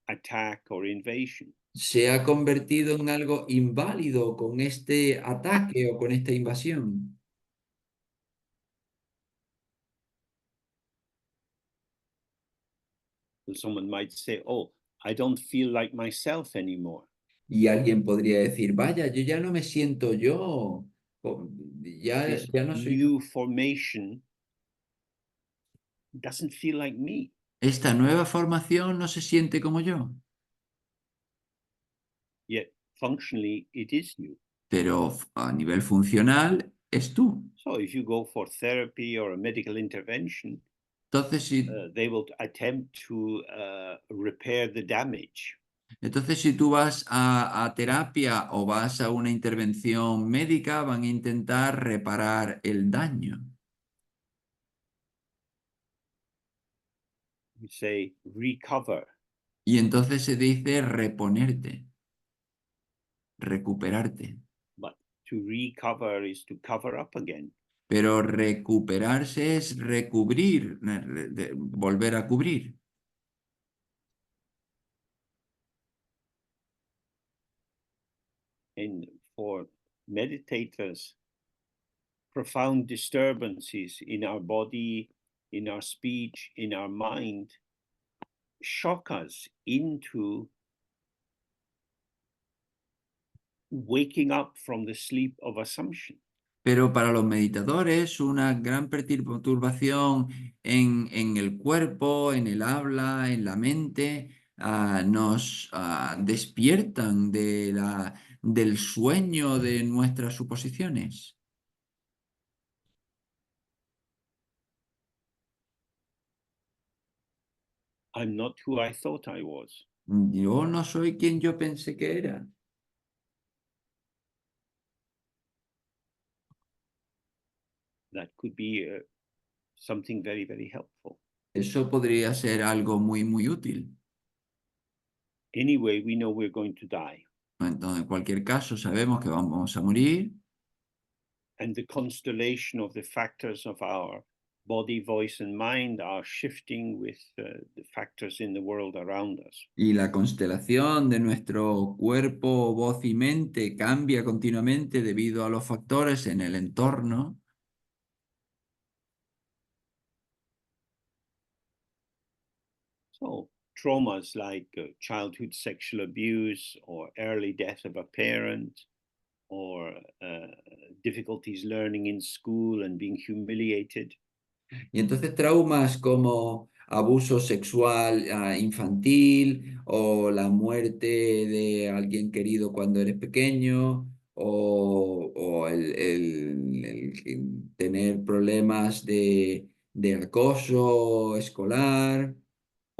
[SPEAKER 1] attack or invasion.
[SPEAKER 2] se ha convertido en algo inválido con este ataque o con esta invasión.
[SPEAKER 1] So someone might say, oh, I don't feel like myself anymore.
[SPEAKER 2] Y alguien podría decir, vaya, yo ya no me siento yo,
[SPEAKER 1] This
[SPEAKER 2] ya no soy yo.
[SPEAKER 1] new formation doesn't feel like me.
[SPEAKER 2] Esta nueva formación no se siente como yo,
[SPEAKER 1] Yet functionally, it is you.
[SPEAKER 2] pero a nivel funcional es tú.
[SPEAKER 1] So if you go for therapy or a medical intervention,
[SPEAKER 2] Entonces, si,
[SPEAKER 1] they will attempt to repair the damage.
[SPEAKER 2] entonces, si tú vas a terapia o vas a una intervención médica, van a intentar reparar el daño.
[SPEAKER 1] We say recover.
[SPEAKER 2] Y entonces se dice reponerte, recuperarte.
[SPEAKER 1] But to recover is to cover up again.
[SPEAKER 2] Pero recuperarse es recubrir, volver a cubrir.
[SPEAKER 1] And for meditators, profound disturbances in our body, in our speech, in our mind, shock us into waking up from the sleep of assumption.
[SPEAKER 2] Pero para los meditadores, una gran perturbación en el cuerpo, en el habla, en la mente, nos despiertan del sueño de nuestras suposiciones.
[SPEAKER 1] I'm not who I thought I was.
[SPEAKER 2] Yo no soy quien yo pensé que era.
[SPEAKER 1] That could be something very, very helpful.
[SPEAKER 2] Eso podría ser algo muy, muy útil.
[SPEAKER 1] Anyway, we know we're going to die.
[SPEAKER 2] Entonces, en cualquier caso, sabemos que vamos a morir.
[SPEAKER 1] And the constellation of the factors of our body, voice, and mind are shifting with the factors in the world around us.
[SPEAKER 2] Y la constelación de nuestro cuerpo, voz y mente cambia continuamente debido a los factores en el entorno.
[SPEAKER 1] So, traumas like childhood sexual abuse or early death of a parent or difficulties learning in school and being humiliated.
[SPEAKER 2] Y entonces traumas como abuso sexual infantil o la muerte de alguien querido cuando eres pequeño o el tener problemas de acoso escolar.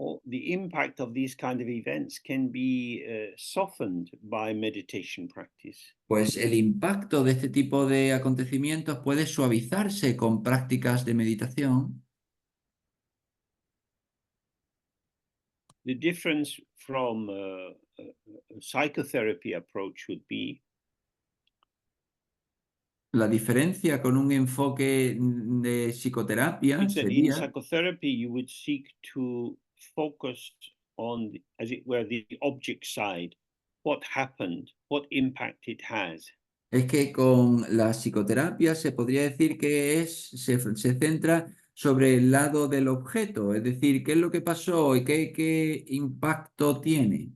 [SPEAKER 1] Or the impact of these kind of events can be softened by meditation practice.
[SPEAKER 2] Pues el impacto de este tipo de acontecimientos puede suavizarse con prácticas de meditación.
[SPEAKER 1] The difference from a psychotherapy approach would be
[SPEAKER 2] La diferencia con un enfoque de psicoterapia
[SPEAKER 1] is that in
[SPEAKER 2] sería
[SPEAKER 1] psychotherapy you would seek to focus on, as it were, the object side, what happened, what impact it has.
[SPEAKER 2] es que con la psicoterapia se podría decir que se centra sobre el lado del objeto, es decir, qué es lo que pasó y qué impacto tiene,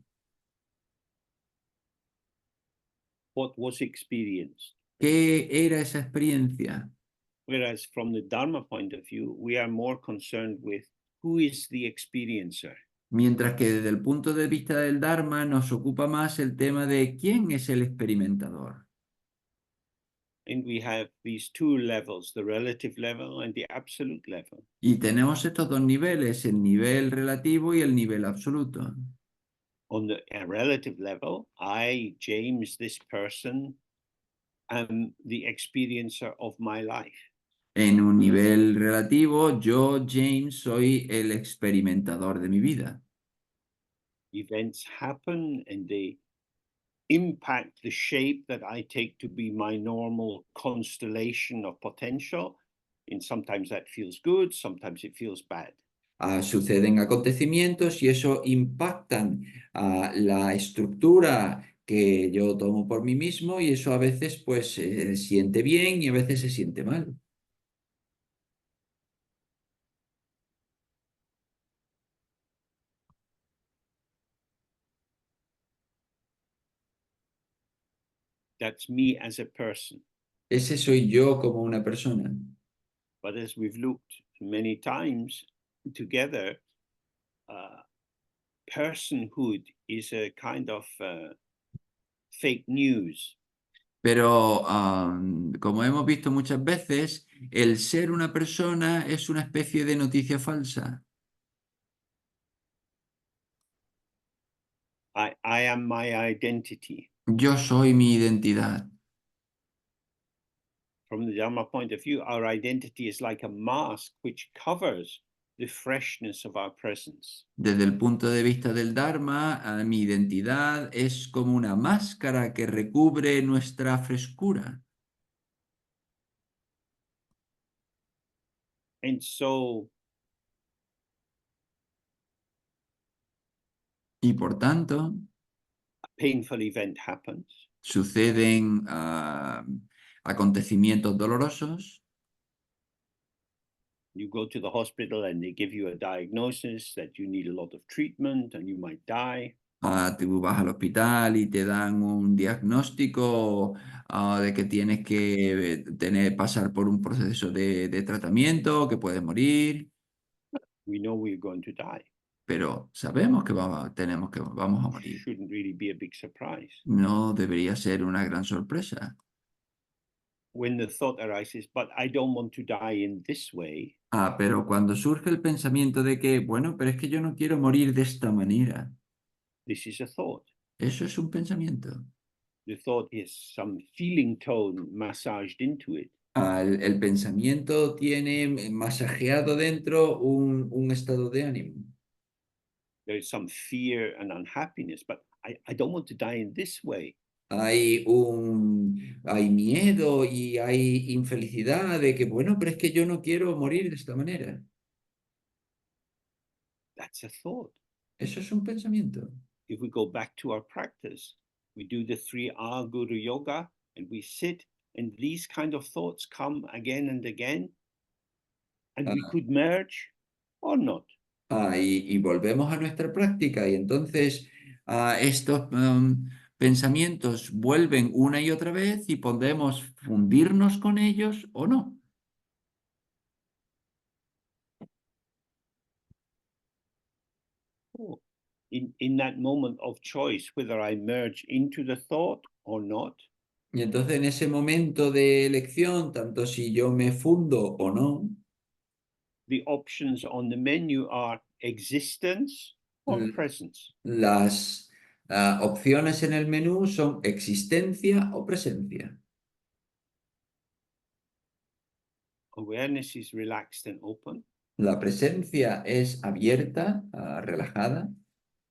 [SPEAKER 1] What was experienced.
[SPEAKER 2] qué era esa experiencia.
[SPEAKER 1] Whereas from the Dharma point of view, we are more concerned with who is the experiencer.
[SPEAKER 2] Mientras que desde el punto de vista del Dharma nos ocupa más el tema de quién es el experimentador.
[SPEAKER 1] And we have these two levels, the relative level and the absolute level.
[SPEAKER 2] Y tenemos estos dos niveles, el nivel relativo y el nivel absoluto.
[SPEAKER 1] On the relative level, I, James, this person, am the experiencer of my life.
[SPEAKER 2] En un nivel relativo, yo, James, soy el experimentador de mi vida.
[SPEAKER 1] Events happen and they impact the shape that I take to be my normal constellation of potential. And sometimes that feels good, sometimes it feels bad.
[SPEAKER 2] Suceden acontecimientos y eso impactan la estructura que yo tomo por mí mismo y eso a veces pues se siente bien y a veces se siente mal.
[SPEAKER 1] That's me as a person.
[SPEAKER 2] Ese soy yo como una persona.
[SPEAKER 1] But as we've looked many times together, personhood is a kind of fake news.
[SPEAKER 2] Pero como hemos visto muchas veces, el ser una persona es una especie de noticia falsa.
[SPEAKER 1] I am my identity.
[SPEAKER 2] Yo soy mi identidad.
[SPEAKER 1] From the Dharma point of view, our identity is like a mask which covers the freshness of our presence.
[SPEAKER 2] Desde el punto de vista del Dharma, mi identidad es como una máscara que recubre nuestra frescura.
[SPEAKER 1] And so
[SPEAKER 2] Y por tanto,
[SPEAKER 1] a painful event happens.
[SPEAKER 2] suceden acontecimientos dolorosos.
[SPEAKER 1] You go to the hospital and they give you a diagnosis that you need a lot of treatment and you might die.
[SPEAKER 2] Tú vas al hospital y te dan un diagnóstico de que tienes que pasar por un proceso de tratamiento, que puedes morir,
[SPEAKER 1] We know we're going to die.
[SPEAKER 2] pero sabemos que vamos a
[SPEAKER 1] It
[SPEAKER 2] morir.
[SPEAKER 1] shouldn't really be a big surprise.
[SPEAKER 2] No debería ser una gran sorpresa.
[SPEAKER 1] When the thought arises, but I don't want to die in this way,
[SPEAKER 2] Pero cuando surge el pensamiento de que, bueno, pero es que yo no quiero morir de esta manera,
[SPEAKER 1] this is a thought.
[SPEAKER 2] eso es un pensamiento.
[SPEAKER 1] The thought is some feeling tone massaged into it.
[SPEAKER 2] El pensamiento tiene masajeado dentro un estado de ánimo.
[SPEAKER 1] There is some fear and unhappiness, but I don't want to die in this way.
[SPEAKER 2] Hay miedo y hay infelicidad de que, bueno, pero es que yo no quiero morir de esta manera.
[SPEAKER 1] That's a thought.
[SPEAKER 2] Eso es un pensamiento.
[SPEAKER 1] If we go back to our practice, we do the 3R Guru Yoga and we sit, and these kind of thoughts come again and again, and we
[SPEAKER 2] Ah,
[SPEAKER 1] could merge or not.
[SPEAKER 2] y volvemos a nuestra práctica y entonces estos pensamientos vuelven una y otra vez y podemos fundirnos con ellos o no.
[SPEAKER 1] Oh. In that moment of choice, whether I merge into the thought or not,
[SPEAKER 2] Y entonces en ese momento de elección, tanto si yo me fundo o no,
[SPEAKER 1] the options on the menu are existence or
[SPEAKER 2] l-
[SPEAKER 1] presence.
[SPEAKER 2] las opciones en el menú son existencia o presencia.
[SPEAKER 1] Awareness is relaxed and open,
[SPEAKER 2] La presencia es abierta, relajada,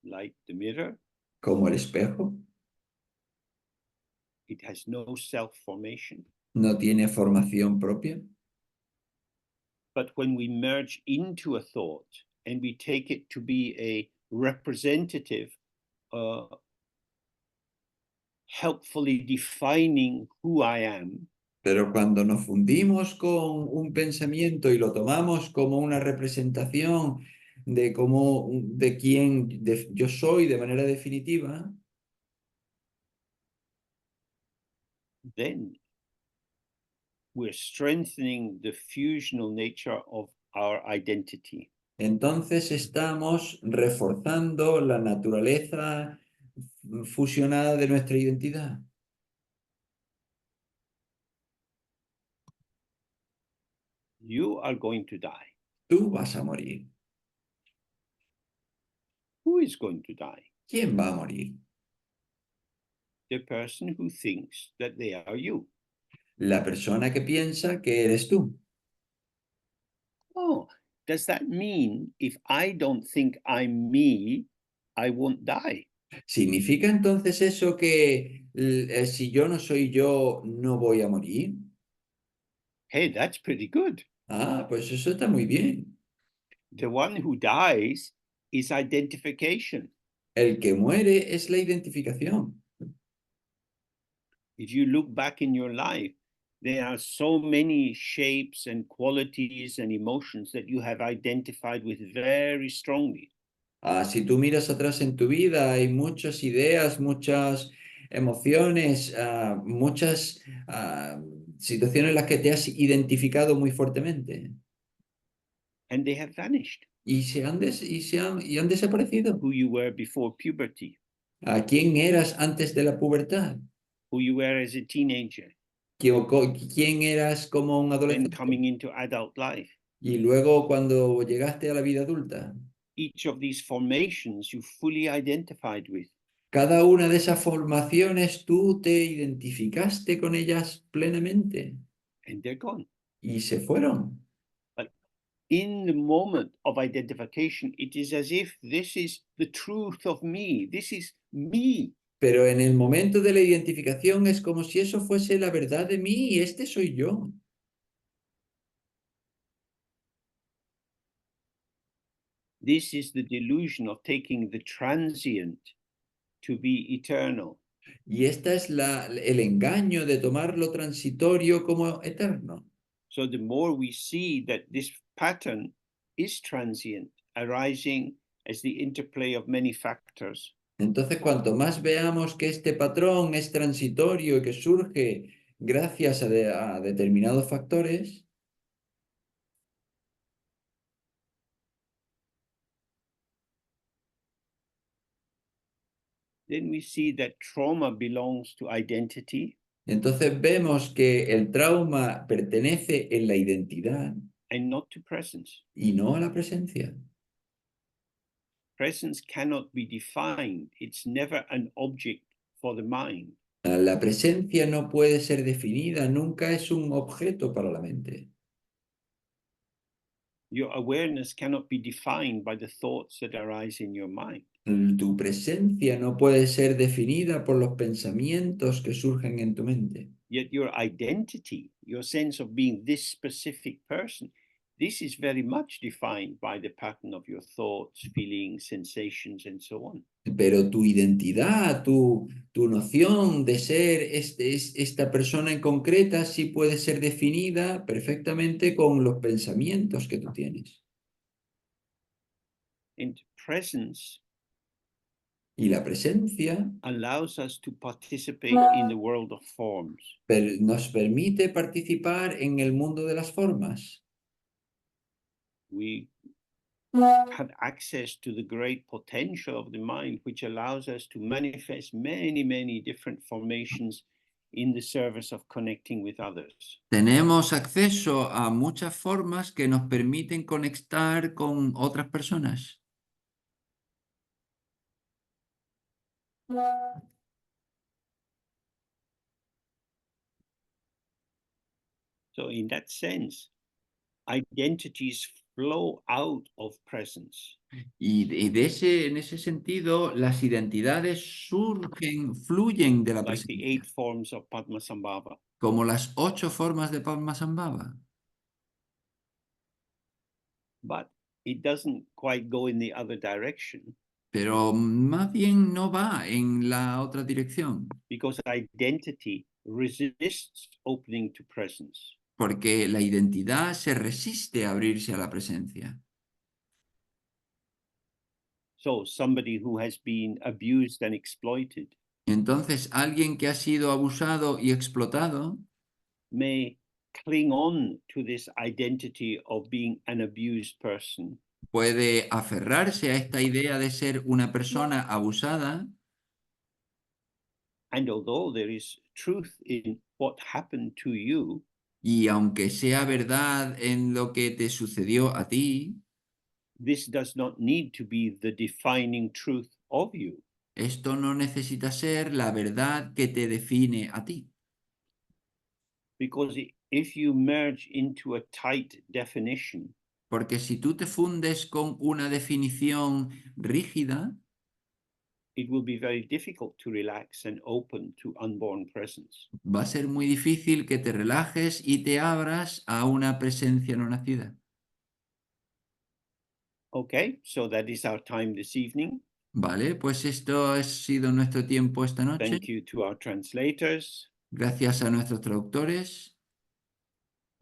[SPEAKER 1] like the mirror.
[SPEAKER 2] como el espejo.
[SPEAKER 1] It has no self formation.
[SPEAKER 2] No tiene formación propia.
[SPEAKER 1] But when we merge into a thought and we take it to be a representative, helpfully defining who I am,
[SPEAKER 2] Pero cuando nos fundimos con un pensamiento y lo tomamos como una representación de cómo, de quién yo soy de manera definitiva,
[SPEAKER 1] then we're strengthening the fusional nature of our identity.
[SPEAKER 2] entonces estamos reforzando la naturaleza fusionada de nuestra identidad.
[SPEAKER 1] You are going to die.
[SPEAKER 2] Tú vas a morir.
[SPEAKER 1] Who is going to die?
[SPEAKER 2] ¿Quién va a morir?
[SPEAKER 1] The person who thinks that they are you.
[SPEAKER 2] La persona que piensa que eres tú.
[SPEAKER 1] Oh, does that mean if I don't think I'm me, I won't die?
[SPEAKER 2] ¿Significa entonces eso que si yo no soy yo, no voy a morir?
[SPEAKER 1] Hey, that's pretty good.
[SPEAKER 2] Pues eso está muy bien.
[SPEAKER 1] The one who dies is identification.
[SPEAKER 2] El que muere es la identificación.
[SPEAKER 1] If you look back in your life, there are so many shapes and qualities and emotions that you have identified with very strongly.
[SPEAKER 2] Si tú miras atrás en tu vida, hay muchas ideas, muchas emociones, muchas situaciones en las que te has identificado muy fuertemente
[SPEAKER 1] And they have vanished.
[SPEAKER 2] y han desaparecido.
[SPEAKER 1] Who you were before puberty,
[SPEAKER 2] ¿A quién eras antes de la pubertad?
[SPEAKER 1] who you were as a teenager,
[SPEAKER 2] ¿Quién eras como un
[SPEAKER 1] then
[SPEAKER 2] adolescente?
[SPEAKER 1] coming into adult life.
[SPEAKER 2] Y luego cuando llegaste a la vida adulta,
[SPEAKER 1] Each of these formations you fully identified with.
[SPEAKER 2] cada una de esas formaciones tú te identificaste con ellas plenamente
[SPEAKER 1] And they're gone.
[SPEAKER 2] y se fueron.
[SPEAKER 1] But in the moment of identification, it is as if this is the truth of me. This is me.
[SPEAKER 2] Pero en el momento de la identificación es como si eso fuese la verdad de mí y este soy yo.
[SPEAKER 1] This is the delusion of taking the transient to be eternal.
[SPEAKER 2] Y esta es el engaño de tomar lo transitorio como eterno.
[SPEAKER 1] So the more we see that this pattern is transient, arising as the interplay of many factors,
[SPEAKER 2] Entonces, cuanto más veamos que este patrón es transitorio y que surge gracias a determinados factores,
[SPEAKER 1] then we see that trauma belongs to identity
[SPEAKER 2] entonces vemos que el trauma pertenece en la identidad
[SPEAKER 1] and not to presence.
[SPEAKER 2] y no a la presencia.
[SPEAKER 1] Presence cannot be defined, it's never an object for the mind.
[SPEAKER 2] La presencia no puede ser definida, nunca es un objeto para la mente.
[SPEAKER 1] Your awareness cannot be defined by the thoughts that arise in your mind.
[SPEAKER 2] Tu presencia no puede ser definida por los pensamientos que surgen en tu mente.
[SPEAKER 1] Yet your identity, your sense of being this specific person, this is very much defined by the pattern of your thoughts, feelings, sensations, and so on.
[SPEAKER 2] Pero tu identidad, tu noción de ser esta persona en concreta sí puede ser definida perfectamente con los pensamientos que tú tienes.
[SPEAKER 1] And presence
[SPEAKER 2] Y la presencia
[SPEAKER 1] allows us to participate in the world of forms.
[SPEAKER 2] nos permite participar en el mundo de las formas.
[SPEAKER 1] We have access to the great potential of the mind, which allows us to manifest many, many different formations in the service of connecting with others.
[SPEAKER 2] Tenemos acceso a muchas formas que nos permiten conectar con otras personas.
[SPEAKER 1] So, in that sense, identities flow out of presence.
[SPEAKER 2] Y en ese sentido, las identidades fluyen de la
[SPEAKER 1] Like the
[SPEAKER 2] presencia,
[SPEAKER 1] 8 forms of Padmasambhava.
[SPEAKER 2] como las 8 formas de Padmasambhava.
[SPEAKER 1] But it doesn't quite go in the other direction
[SPEAKER 2] Pero más bien no va en la otra dirección,
[SPEAKER 1] because identity resists opening to presence.
[SPEAKER 2] porque la identidad se resiste a abrirse a la presencia.
[SPEAKER 1] So, somebody who has been abused and exploited
[SPEAKER 2] Entonces, alguien que ha sido abusado y explotado
[SPEAKER 1] may cling on to this identity of being an abused person.
[SPEAKER 2] puede aferrarse a esta idea de ser una persona abusada,
[SPEAKER 1] And although there is truth in what happened to you,
[SPEAKER 2] y aunque sea verdad en lo que te sucedió a ti,
[SPEAKER 1] this does not need to be the defining truth of you.
[SPEAKER 2] esto no necesita ser la verdad que te define a ti.
[SPEAKER 1] Because if you merge into a tight definition,
[SPEAKER 2] Porque si tú te fundes con una definición rígida,
[SPEAKER 1] it will be very difficult to relax and open to unborn presence.
[SPEAKER 2] va a ser muy difícil que te relajes y te abras a una presencia no nacida.
[SPEAKER 1] Okay, so that is our time this evening.
[SPEAKER 2] Vale, pues esto ha sido nuestro tiempo esta noche.
[SPEAKER 1] Thank you to our translators.
[SPEAKER 2] Gracias a nuestros traductores.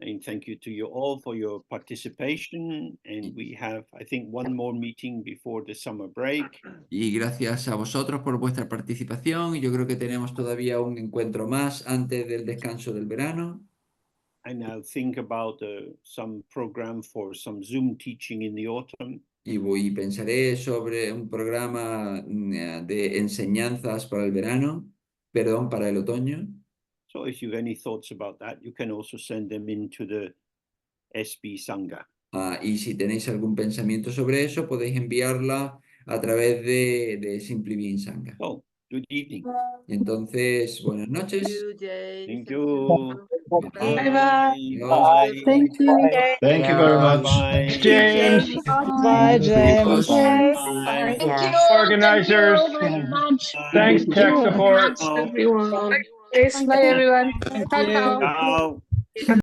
[SPEAKER 1] And thank you to you all for your participation. And we have, I think, one more meeting before the summer break.
[SPEAKER 2] Y gracias a vosotros por vuestra participación. Y yo creo que tenemos todavía un encuentro más antes del descanso del verano.
[SPEAKER 1] And I'll think about some program for some Zoom teaching in the autumn.
[SPEAKER 2] Y pensaré sobre un programa de enseñanzas para el verano. Perdón, para el otoño.
[SPEAKER 1] So if you have any thoughts about that, you can also send them into the SB Sangha.
[SPEAKER 2] Y si tenéis algún pensamiento sobre eso, podéis enviarla a través de Simply Being Sangha.
[SPEAKER 1] So, good evening.
[SPEAKER 2] Entonces, buenas
[SPEAKER 3] Thank
[SPEAKER 2] noches.
[SPEAKER 3] you, Jay.
[SPEAKER 1] Thank
[SPEAKER 3] Thank
[SPEAKER 1] you.
[SPEAKER 3] Bye.
[SPEAKER 4] Bye-bye.
[SPEAKER 2] Adiós.
[SPEAKER 4] Thank you.
[SPEAKER 5] Thank you very much.
[SPEAKER 1] Bye.
[SPEAKER 5] James,
[SPEAKER 4] Bye,
[SPEAKER 2] Adiós.
[SPEAKER 4] James.
[SPEAKER 1] Bye.
[SPEAKER 6] Thank you.
[SPEAKER 5] organizers,
[SPEAKER 6] Thank you very much.
[SPEAKER 5] thanks,
[SPEAKER 1] Bye.
[SPEAKER 5] tech support.
[SPEAKER 6] Everyone. Yes, bye everyone.
[SPEAKER 4] Thank
[SPEAKER 6] Ciao,
[SPEAKER 4] you.
[SPEAKER 6] ciao.
[SPEAKER 1] Ciao.